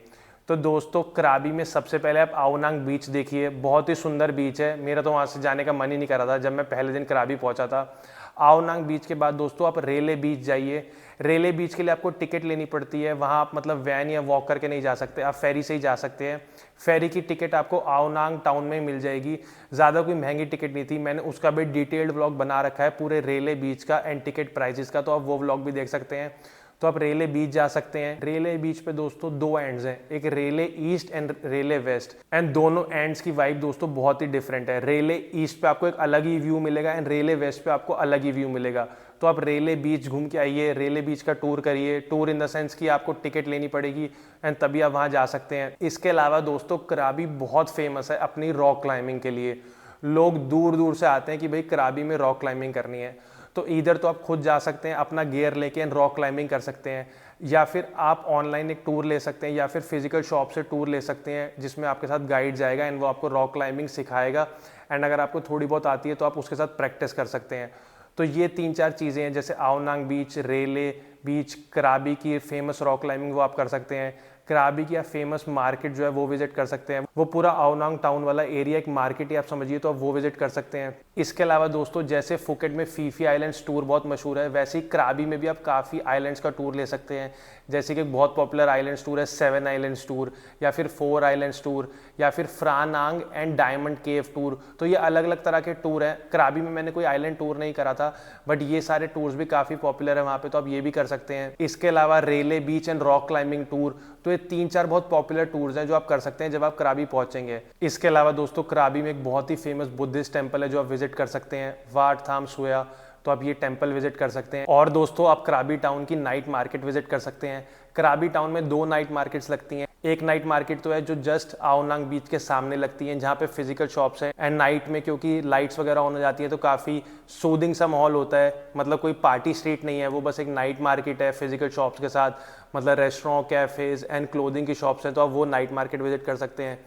तो दोस्तों कराबी में सबसे पहले आप आओनांग बीच देखिए, बहुत ही सुंदर बीच है। मेरा तो वहाँ से जाने का मन ही नहीं कर रहा था जब मैं पहले दिन कराबी पहुँचा था। आओनांग बीच के बाद दोस्तों आप रेले बीच जाइए। रेले बीच के लिए आपको टिकट लेनी पड़ती है, वहाँ आप मतलब वैन या वॉक करके नहीं जा सकते, आप फेरी से ही जा सकते हैं। फेरी की टिकट आपको आओनांग टाउन में मिल जाएगी, ज़्यादा कोई महंगी टिकट नहीं थी। मैंने उसका भी डिटेल्ड व्लॉग बना रखा है पूरे रेले बीच का एंड टिकट प्राइजेस का, तो आप वो व्लॉग भी देख सकते हैं। तो आप रेले बीच जा सकते हैं। रेले बीच पे दोस्तों दो एंड्स हैं, एक Railay East end Railay West, and दोनों एंड्स की वाइब दोस्तों बहुत ही डिफरेंट है। रेले ईस्ट पे आपको एक अलग ही व्यू मिलेगा एंड रेले वेस्ट पे आपको अलग ही व्यू मिलेगा। तो आप रेले बीच घूम के आइए, रेले बीच का टूर करिए। टूर इन द सेंस कि आपको टिकट लेनी पड़ेगी एंड तभी आप वहाँ जा सकते हैं। इसके अलावा दोस्तों कराबी बहुत फेमस है अपनी रॉक क्लाइंबिंग के लिए। लोग दूर दूर से आते हैं कि भाई कराबी में रॉक क्लाइंबिंग करनी है, तो इधर तो आप खुद जा सकते हैं अपना गियर लेके एंड रॉक क्लाइंबिंग कर सकते हैं, या फिर आप ऑनलाइन एक टूर ले सकते हैं या फिर फिजिकल शॉप से टूर ले सकते हैं जिसमें आपके साथ गाइड जाएगा एंड वो आपको रॉक क्लाइंबिंग सिखाएगा एंड अगर आपको थोड़ी बहुत आती है तो आप उसके साथ प्रैक्टिस कर सकते हैं। तो ये 3-4 चीज़ें हैं, जैसे आओनांग बीच, रेले बीच, कराबी की फेमस रॉक क्लाइंबिंग वो आप कर सकते हैं। कराबी की फेमस मार्केट जो है वो विजिट कर सकते हैं। वो पूरा आओनांग टाउन वाला एरिया एक मार्केट ही आप समझिए, तो आप वो विजिट कर सकते हैं। इसके अलावा दोस्तों जैसे फुकेट में फीफी आइलैंड्स टूर बहुत मशहूर है, वैसे ही कराबी में भी आप काफ़ी आइलैंड्स का टूर ले सकते हैं। जैसे कि बहुत पॉपुलर आइलैंड्स टूर है 7 आइलैंड्स टूर, या फिर 4 आइलैंड्स टूर, या फिर फ्रानांग एंड डायमंड केव टूर। तो ये अलग अलग तरह के टूर हैं। कराबी में मैंने कोई आइलैंड टूर नहीं करा था, बट ये सारे टूर्स भी काफ़ी पॉपुलर है वहाँ पे, तो आप ये भी कर सकते हैं। इसके अलावा रेले बीच एंड रॉक क्लाइंबिंग टूर, तो ये 3-4 बहुत पॉपुलर टूर्स हैं जो आप कर सकते हैं जब आप कराबी पहुंचेंगे। इसके अलावा दोस्तों कराबी में एक बहुत ही फेमस बुद्धिस्ट टेम्पल है जो आप विजिट कर सकते हैं, वाट थाम सुया, तो आप ये टेम्पल विजिट कर सकते हैं। और दोस्तों आप कराबी टाउन की नाइट मार्केट विजिट कर सकते हैं। कराबी टाउन में 2 नाइट मार्केट्स लगती हैं। एक नाइट मार्केट तो है जो जस्ट आओनांग बीच के सामने लगती है, जहाँ पे फिजिकल शॉप्स हैं, एंड नाइट में क्योंकि लाइट्स वगैरह ऑन हो जाती है तो काफ़ी सूदिंग सा माहौल होता है। मतलब कोई पार्टी स्ट्रीट नहीं है, वो बस एक नाइट मार्केट है फिजिकल शॉप्स के साथ, मतलब रेस्टोरेंट, कैफेज एंड क्लोथिंग की शॉप्स हैं, तो आप वो नाइट मार्केट विजिट कर सकते हैं।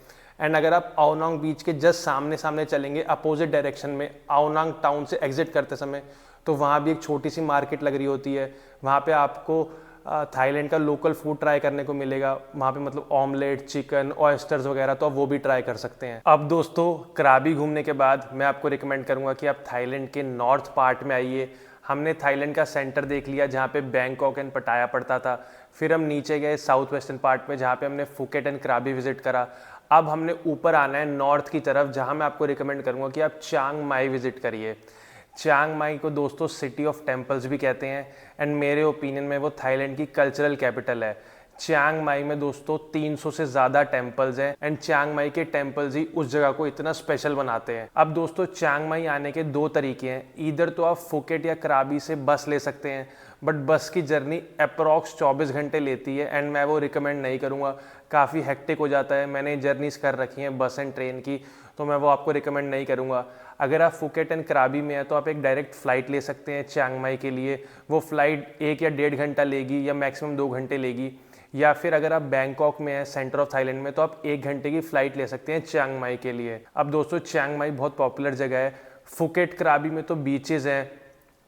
एंड अगर आप आओनांग बीच के जस्ट सामने सामने चलेंगे अपोजिट डायरेक्शन में, आओनांग टाउन से एग्जिट करते समय, तो वहाँ भी एक छोटी सी मार्केट लग रही होती है। वहाँ पे आपको थाईलैंड का लोकल फूड ट्राई करने को मिलेगा। वहाँ पे मतलब ऑमलेट, चिकन, ऑयस्टर्स वगैरह, तो आप वो भी ट्राई कर सकते हैं। अब दोस्तों कराबी घूमने के बाद मैं आपको रिकमेंड करूँगा कि आप थाईलैंड के नॉर्थ पार्ट में आइए। हमने थाईलैंड का सेंटर देख लिया जहाँ पे बैंकॉक एंड पटाया पड़ता था। फिर हम नीचे गए साउथ वेस्टर्न पार्ट में जहाँ पे हमने फुकेट एंड कराबी विजिट करा। अब हमने ऊपर आना है नॉर्थ की तरफ, जहाँ मैं आपको रिकमेंड करूँगा कि आप चियांग माई विजिट करिए। चियांग माई को दोस्तों सिटी ऑफ टेम्पल्स भी कहते हैं, एंड मेरे ओपिनियन में वो थाईलैंड की कल्चरल कैपिटल है। चियांग माई में दोस्तों 300 से ज़्यादा टेम्पल्स हैं, एंड चियांग माई के टेम्पल्स ही उस जगह को इतना स्पेशल बनाते हैं। अब दोस्तों चियांग माई आने के 2 तरीके हैं, इधर तो आप फुकेट या कराबी से बस ले सकते हैं, बट बस की जर्नी अप्रॉक्स 24 घंटे लेती है, एंड मैं वो रिकमेंड नहीं करूँगा, काफ़ी हेक्टिक हो जाता है। मैंने जर्नीज कर रखी हैं बस एंड ट्रेन की, तो मैं वो आपको रिकमेंड नहीं करूँगा। अगर आप फुकेट एंड कराबी में हैं तो आप एक डायरेक्ट फ़्लाइट ले सकते हैं चियांग माई के लिए। वो फ़्लाइट 1 या 1.5 घंटा लेगी या मैक्सिमम 2 घंटे लेगी। या फिर अगर आप बैंकॉक में हैं, सेंटर ऑफ थाईलैंड में, तो आप 1 घंटे की फ़्लाइट ले सकते हैं चियांग माई के लिए। अब दोस्तों चियांग माई बहुत पॉपुलर जगह है। फुकेट कराबी में तो बीचेज़ हैं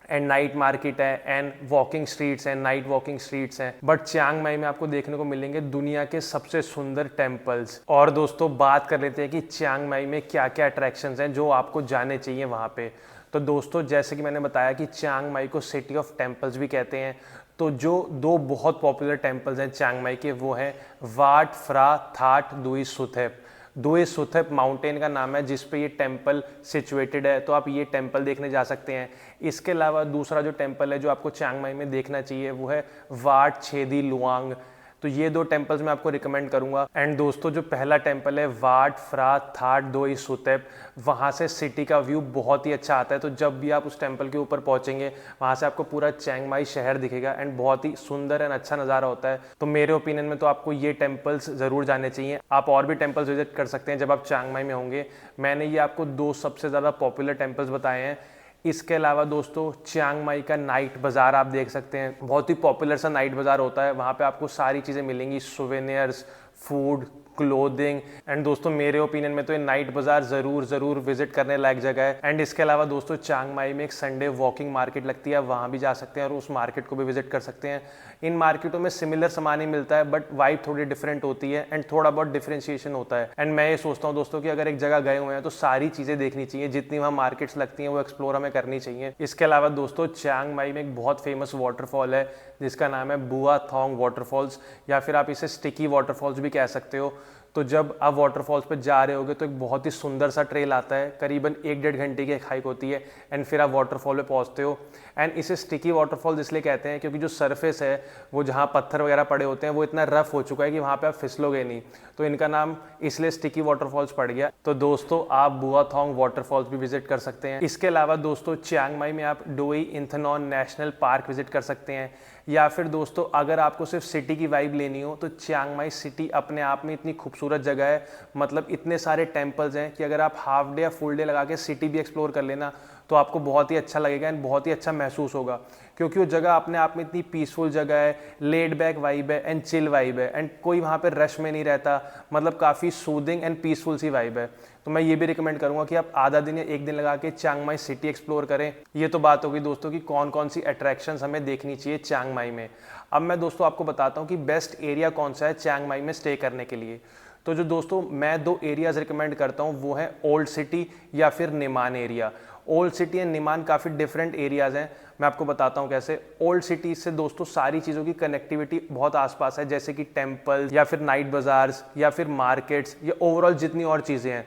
एंड नाइट मार्केट है एंड वॉकिंग स्ट्रीट्स हैं, नाइट वॉकिंग स्ट्रीट्स हैं, बट चियांग माई में आपको देखने को मिलेंगे दुनिया के सबसे सुंदर टेम्पल्स। और दोस्तों बात कर लेते हैं कि चियांग माई में क्या क्या अट्रैक्शंस हैं जो आपको जाने चाहिए वहाँ पे। तो दोस्तों जैसे कि मैंने बताया कि चियांग माई को सिटी ऑफ टेम्पल्स भी कहते हैं, तो जो 2 बहुत पॉपुलर टेम्पल्स हैं चियांग माई के वो हैं वाट फ्रा थाट दुई सुथेप। दुई सुथेप माउंटेन का नाम है जिस पे ये टेम्पल सिचुएटेड है, तो आप ये टेम्पल देखने जा सकते हैं। इसके अलावा दूसरा जो टेम्पल है जो आपको चियांग माई में देखना चाहिए वो है वाट छेदी लुआंग। तो ये 2 टेम्पल्स मैं आपको रिकमेंड करूंगा। एंड दोस्तों जो पहला टेम्पल है वाट फ्रा थाट दोई सुतेप, वहाँ से सिटी का व्यू बहुत ही अच्छा आता है। तो जब भी आप उस टेम्पल के ऊपर पहुंचेंगे वहाँ से आपको पूरा चियांग माई शहर दिखेगा एंड बहुत ही सुंदर एंड अच्छा नज़ारा होता है। तो मेरे ओपिनियन में तो आपको ये टेम्पल्स ज़रूर जाने चाहिए। आप और भी टेम्पल्स विजिट कर सकते हैं जब आप चियांग माई में होंगे। मैंने ये आपको 2 सबसे ज़्यादा पॉपुलर टेम्पल्स बताए हैं। इसके अलावा दोस्तों चियांग माई का नाइट बाज़ार आप देख सकते हैं, बहुत ही पॉपुलर सा नाइट बाज़ार होता है। वहाँ पे आपको सारी चीज़ें मिलेंगी, सोवेनियर्स, फूड, क्लोथिंग। एंड दोस्तों मेरे ओपिनियन में तो ये नाइट बाज़ार ज़रूर विजिट करने लायक जगह है। एंड इसके अलावा दोस्तों चियांग माई में एक संडे वॉकिंग मार्केट लगती है, वहाँ भी जा सकते हैं और उस मार्केट को भी विजिट कर सकते हैं। इन मार्केटों में सिमिलर सामान ही मिलता है बट वाइब थोड़ी डिफरेंट होती है एंड थोड़ा बहुत डिफरेंशिएशन होता है। एंड मैं ये सोचता हूँ दोस्तों कि अगर एक जगह गए हुए हैं तो सारी चीज़ें देखनी चाहिए, जितनी वहाँ मार्केट्स लगती हैं वो एक्सप्लोर हमें करनी चाहिए। इसके अलावा दोस्तों चियांग माई में एक बहुत फेमस वाटरफॉल है जिसका नाम है बुआ थोंग वाटरफॉल्स, या फिर आप इसे स्टिकी वाटरफॉल्स भी कह सकते हो। तो जब आप वाटरफॉल्स पे जा रहे होगे तो एक बहुत ही सुंदर सा ट्रेल आता है, करीबन 1-1.5 घंटे की हाइक होती है एंड फिर आप वाटरफॉल पे पहुंचते हो। एंड इसे स्टिकी वाटरफॉल इसलिए कहते हैं क्योंकि जो सरफेस है वो जहाँ पत्थर वगैरह पड़े होते हैं वो इतना रफ हो चुका है कि वहाँ पे आप फिसलोगे नहीं, तो इनका नाम इसलिए स्टिकी वाटरफॉल्स पड़ गया। तो दोस्तों आप बुआ थोंग वाटरफॉल्स भी विजिट कर सकते हैं। इसके अलावा दोस्तों चियांग माई में आप डोई इंथनॉन नेशनल पार्क विजिट कर सकते हैं। या फिर दोस्तों अगर आपको सिर्फ सिटी की वाइब लेनी हो तो चियांग माई सिटी अपने आप में इतनी खूबसूरत जगह है, मतलब इतने सारे टेम्पल्स हैं कि अगर आप हाफ डे या फुल डे लगा के सिटी भी एक्सप्लोर कर लेना तो आपको बहुत ही अच्छा लगेगा एंड बहुत ही अच्छा महसूस होगा, क्योंकि वो जगह अपने आप में इतनी पीसफुल जगह है, लेड बैक वाइब है एंड चिल वाइब है एंड कोई वहाँ पे रश में नहीं रहता, मतलब काफ़ी सूदिंग एंड पीसफुल सी वाइब है। तो मैं ये भी रिकमेंड करूँगा कि आप आधा दिन या 1 दिन लगा के चियांग माई सिटी एक्सप्लोर करें। ये तो बात होगी दोस्तों कि कौन कौन सी अट्रैक्शंस हमें देखनी चाहिए चियांग माई में। अब मैं दोस्तों आपको बताता हूँ कि बेस्ट एरिया कौन सा है चियांग माई में स्टे करने के लिए। तो जो दोस्तों मैं 2 एरियाज़ रिकमेंड करता हूँ वो है ओल्ड सिटी या फिर निमान एरिया। ओल्ड सिटी एंड निमान काफ़ी डिफरेंट एरियाज़ हैं, मैं आपको बताता हूँ कैसे। ओल्ड सिटी से दोस्तों सारी चीज़ों की कनेक्टिविटी बहुत आसपास है, जैसे कि टेम्पल या फिर नाइट बाज़ार्स या फिर मार्केट्स या ओवरऑल जितनी और चीज़ें हैं।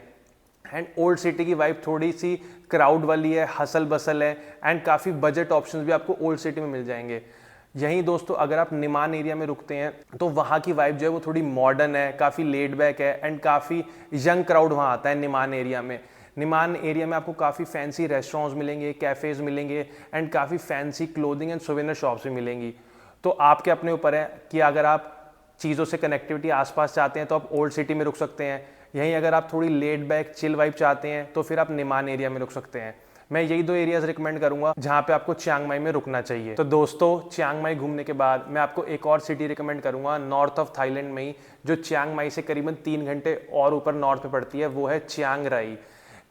एंड ओल्ड सिटी की वाइब थोड़ी सी क्राउड वाली है, हसल बसल है एंड काफ़ी बजट ऑप्शंस भी आपको ओल्ड सिटी में मिल जाएंगे। यहीं दोस्तों अगर आप निमान एरिया में रुकते हैं तो वहाँ की वाइब जो है वो थोड़ी मॉडर्न है, काफ़ी लेड बैक है एंड काफ़ी यंग क्राउड वहाँ आता है निमान एरिया में। निमान एरिया में आपको काफ़ी फैंसी रेस्टोरेंट्स मिलेंगे, कैफ़ेज़ मिलेंगे एंड काफ़ी fancy clothing and souvenir shops भी मिलेंगी। तो आपके अपने ऊपर है कि अगर आप चीज़ों से कनेक्टिविटी आसपास चाहते हैं तो आप ओल्ड सिटी में रुक सकते हैं। यहीं अगर आप थोड़ी लेड बैक चिल वाइब चाहते हैं तो फिर आप निमान एरिया में रुक सकते हैं। मैं यही 2 एरियाज रिकमेंड करूंगा जहां पे आपको चियांग माई में रुकना चाहिए। तो दोस्तों चियांग माई घूमने के बाद मैं आपको एक और सिटी रिकमेंड करूंगा नॉर्थ ऑफ थाईलैंड में ही, जो चियांग माई से करीबन 3 घंटे और ऊपर नॉर्थ में पड़ती है, वो है चियांग राई।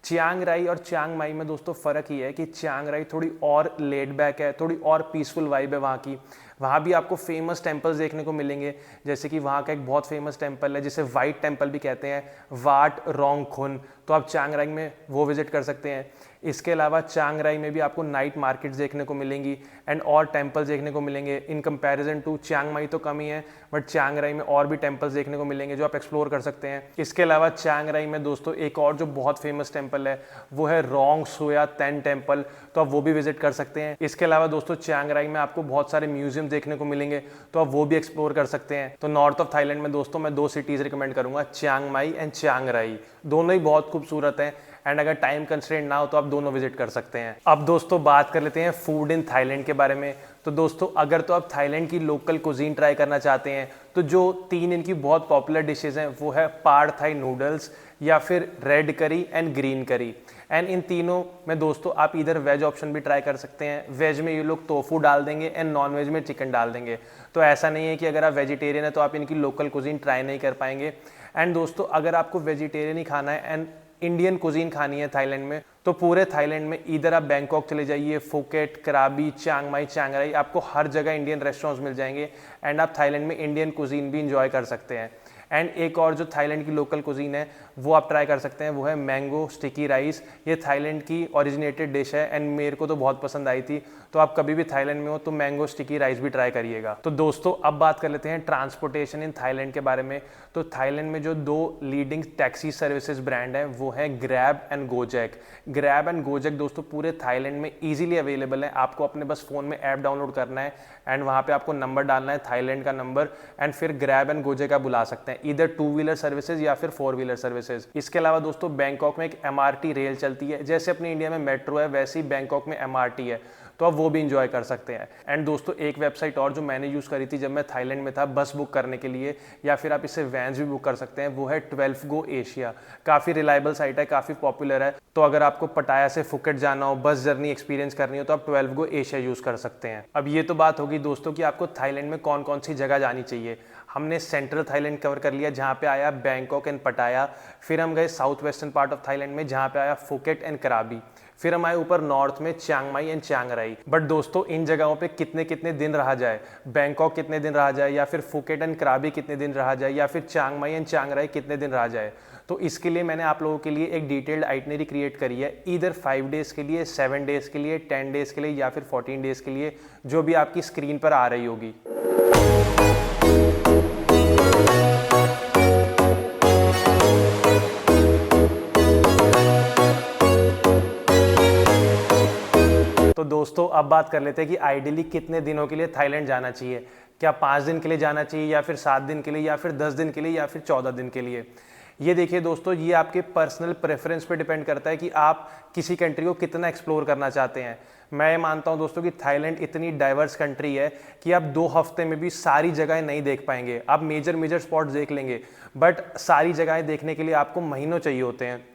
चियांग राई और चियांग माई में दोस्तों फ़र्क ये है कि चियांग राई थोड़ी और लेड बैक है, थोड़ी और पीसफुल वाइब है वहाँ की। वहाँ भी आपको फेमस टेम्पल्स देखने को मिलेंगे, जैसे कि वहाँ का एक बहुत फेमस टेम्पल है जिसे वाइट टेम्पल भी कहते हैं, वाट रोंग खुन। तो आप चियांग राई में वो विजिट कर सकते हैं। इसके अलावा चियांग राई में भी आपको नाइट मार्केट्स देखने को मिलेंगी एंड और टेम्पल्स देखने को मिलेंगे। In comparison to Chiang Mai तो कम ही है, बट चियांग राई में और भी टेम्पल्स देखने को मिलेंगे जो आप एक्सप्लोर कर सकते हैं। इसके अलावा चियांग राई में दोस्तों एक और जो बहुत फेमस टेम्पल है वो है रोंग सुया तेन टेम्पल, तो आप वो भी विजिट कर सकते हैं। इसके अलावा दोस्तों चियांग राई में आपको बहुत सारे म्यूजियम देखने को मिलेंगे, तो आप वो भी एक्सप्लोर कर सकते हैं। तो नॉर्थ ऑफ थाईलैंड में दोस्तों मैं 2 सिटीज रिकमेंड करूंगा, चियांग माई एंड चियांग राई। दोनों ही बहुत खूबसूरत हैं एंड अगर टाइम कंस्ट्रेंट ना हो तो आप दोनों विजिट कर सकते हैं। अब दोस्तों बात कर लेते हैं फूड इन थाईलैंड के बारे में। तो दोस्तों अगर तो आप थाईलैंड की लोकल कुजीन ट्राई करना चाहते हैं तो जो 3 इनकी बहुत पॉपुलर डिशेज हैं वो है पाड थाई नूडल्स या फिर रेड करी एंड ग्रीन करी। एंड इन तीनों में दोस्तों आप इधर वेज ऑप्शन भी ट्राई कर सकते हैं। वेज में ये लोग टोफू डाल देंगे एंड नॉन वेज में चिकन डाल देंगे। तो ऐसा नहीं है कि अगर आप वेजिटेरियन है तो आप इनकी लोकल कुजीन ट्राई नहीं कर पाएंगे। एंड दोस्तों अगर आपको वेजिटेरियन ही खाना है एंड इंडियन कुजीन खानी है थाईलैंड में, तो पूरे थाईलैंड में इधर आप बैंकॉक चले जाइए, फुकेट, कराबी, चियांग माई, चियांग राई, आपको हर जगह इंडियन रेस्टोरेंट्स मिल जाएंगे एंड आप थाईलैंड में इंडियन कुजीन भी इंजॉय कर सकते हैं। एंड एक और जो थाईलैंड की लोकल कुजीन है वो आप ट्राई कर सकते हैं, वो है मैंगो स्टिकी राइस। ये थाईलैंड की ओरिजिनेटेड डिश है एंड मेरे को तो बहुत पसंद आई थी। तो आप कभी भी थाईलैंड में हो तो मैंगो स्टिकी राइस भी ट्राई करिएगा। तो दोस्तों अब बात कर लेते हैं ट्रांसपोर्टेशन इन थाईलैंड के बारे में। तो थाईलैंड में जो 2 लीडिंग टैक्सी सर्विसेज ब्रांड है वो है ग्रैब एंड गोजैक। ग्रैब एंड गोजैक दोस्तों पूरे थाईलैंड में ईजिली अवेलेबल है। आपको अपने बस फोन में ऐप डाउनलोड करना है एंड वहाँ पे आपको नंबर डालना है, थाईलैंड का नंबर, एंड फिर ग्रैब एंड गोजैक आप बुला सकते हैं, इधर 2 व्हीलर सर्विसेज या फिर 4 व्हीलर सर्विसेज। इसके अलावा दोस्तों बैंकॉक में एक MRT रेल चलती है, जैसे अपने इंडिया में मेट्रो है वैसे ही बैंकॉक में MRT है, तो आप वो भी इंजॉय कर सकते हैं। एंड दोस्तों एक वेबसाइट और जो मैंने यूज़ करी थी जब मैं थाईलैंड में था बस बुक करने के लिए, या फिर आप इससे वैन्स भी बुक कर सकते हैं, वो है 12 गो एशिया। काफ़ी रिलायबल साइट है, काफ़ी पॉपुलर है। तो अगर आपको पटाया से फुकेट जाना हो, बस जर्नी एक्सपीरियंस करनी हो, तो आप 12 गो एशिया यूज़ कर सकते हैं। अब ये तो बात होगी दोस्तों कि आपको थाईलैंड में कौन कौन सी जगह जानी चाहिए। हमने सेंट्रल थाईलैंड कवर कर लिया जहाँ पे आया बैंकॉक एंड पटाया, फिर हम गए south western part of Thailand में जहाँ पे आया फुकेट एंड कराबी, फिर हम आए ऊपर नॉर्थ में चियांग माई एंड चियांग राई। बट दोस्तों इन जगहों पे कितने कितने दिन रहा जाए, बैंकॉक कितने दिन रहा जाए, या फिर फुकेट एंड कराबी कितने दिन रहा जाए, या फिर चियांग माई एंड चियांग राई कितने दिन रहा जाए, तो इसके लिए मैंने आप लोगों के लिए एक डिटेल्ड आइटनरी क्रिएट करी है, इधर 5 डेज के लिए, 7 डेज के लिए, 10 डेज के लिए या फिर 14 डेज के लिए, जो भी आपकी स्क्रीन पर आ रही होगी। तो दोस्तों अब बात कर लेते हैं कि आइडियली कितने दिनों के लिए थाईलैंड जाना चाहिए। क्या 5 दिन के लिए जाना चाहिए, या फिर 7 दिन के लिए, या फिर 10 दिन के लिए, या फिर 14 दिन के लिए। ये देखिए दोस्तों, ये आपके पर्सनल प्रेफरेंस पे डिपेंड करता है कि आप किसी कंट्री को कितना एक्सप्लोर करना चाहते हैं। मैं मानता हूं दोस्तों कि थाईलैंड इतनी डाइवर्स कंट्री है कि आप 2 हफ्ते में भी सारी जगहें नहीं देख पाएंगे। आप मेजर स्पॉट्स देख लेंगे, बट सारी जगहें देखने के लिए आपको महीनों चाहिए होते हैं।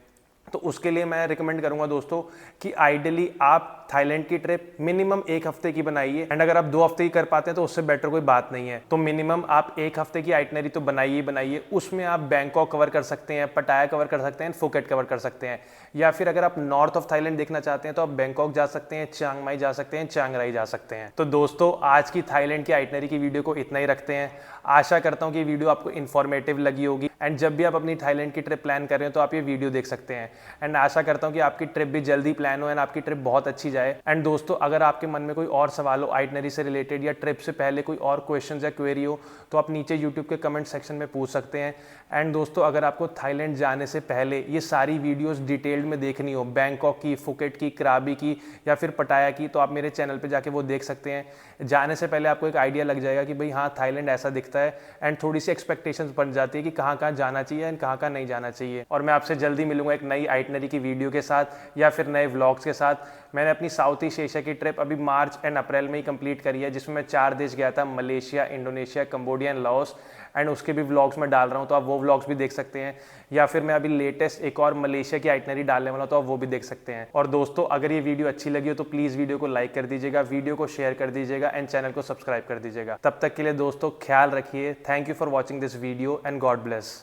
तो उसके लिए मैं रिकमेंड करूंगा दोस्तों कि आइडियली आप थाईलैंड की ट्रिप मिनिमम 1 हफ्ते की बनाइए, एंड अगर आप 2 हफ्ते की कर पाते हैं तो उससे बेटर कोई बात नहीं है। तो मिनिमम आप 1 हफ्ते की आइटनरी तो बनाइए। उसमें आप बैंकॉक कवर कर सकते हैं, पटाया कवर कर सकते हैं, फुकेट कवर कर सकते हैं, या फिर अगर आप नॉर्थ ऑफ थाईलैंड देखना चाहते हैं तो आप बैंकॉक जा सकते हैं, चियांग माई जा सकते हैं, चियांग राई जा सकते हैं। तो दोस्तों आज की थाईलैंड की आइटनरी की वीडियो को इतना ही रखते हैं। आशा करता हूं कि वीडियो आपको इन्फॉर्मेटिव लगी होगी, एंड जब भी आप अपनी थाईलैंड की ट्रिप प्लान कर रहे हो तो आप ये वीडियो देख सकते हैं। एंड आशा करता हूं कि आपकी ट्रिप भी जल्दी प्लान हो एंड आपकी ट्रिप बहुत अच्छी जाए। एंड दोस्तों, अगर आपके मन में कोई और सवाल हो आइटनरी से रिलेटेड या ट्रिप से पहले कोई और क्वेश्चन या क्वेरी हो तो आप नीचे यूट्यूब के कमेंट सेक्शन में पूछ सकते हैं। एंड दोस्तों, अगर आपको थाईलैंड जाने से पहले ये सारी वीडियोस डिटेल्ड में देखनी हो, बैंकॉक की, फुकेट की, कराबी की या फिर पटाया की, तो आप मेरे चैनल पे जाके वो देख सकते हैं। जाने से पहले आपको एक आइडिया लग जाएगा कि भाई हाँ, थाईलैंड ऐसा दिखता है, एंड थोड़ी सी एक्सपेक्टेशंस बन जाती है कि कहाँ कहाँ जाना चाहिए एंड कहाँ कहाँ नहीं जाना चाहिए। और मैं आपसे जल्दी मिलूंगा एक नई आइटनरी की वीडियो के साथ या फिर नए व्लॉग्स के साथ। मैंने अपनी साउथ ईस्ट एशिया की ट्रिप अभी मार्च एंड अप्रैल में ही कंप्लीट करी है, जिसमें मैं 4 देश गया था, Malaysia, Indonesia, Cambodia and Laos. And उसके भी व्लॉग्स में डाल रहा हूँ, तो आप वो व्लॉग्स भी देख सकते हैं। या फिर मैं अभी लेटेस्ट एक और मलेशिया की आइटनरी डालने वाला हूँ, तो आप वो भी देख सकते हैं। और दोस्तों, अगर ये वीडियो अच्छी लगी हो तो प्लीज़ वीडियो को लाइक कर दीजिएगा, वीडियो को शेयर कर दीजिएगा एंड चैनल को सब्सक्राइब कर दीजिएगा। तब तक के लिए दोस्तों ख्याल रखिए। Thank you for watching this video and God bless.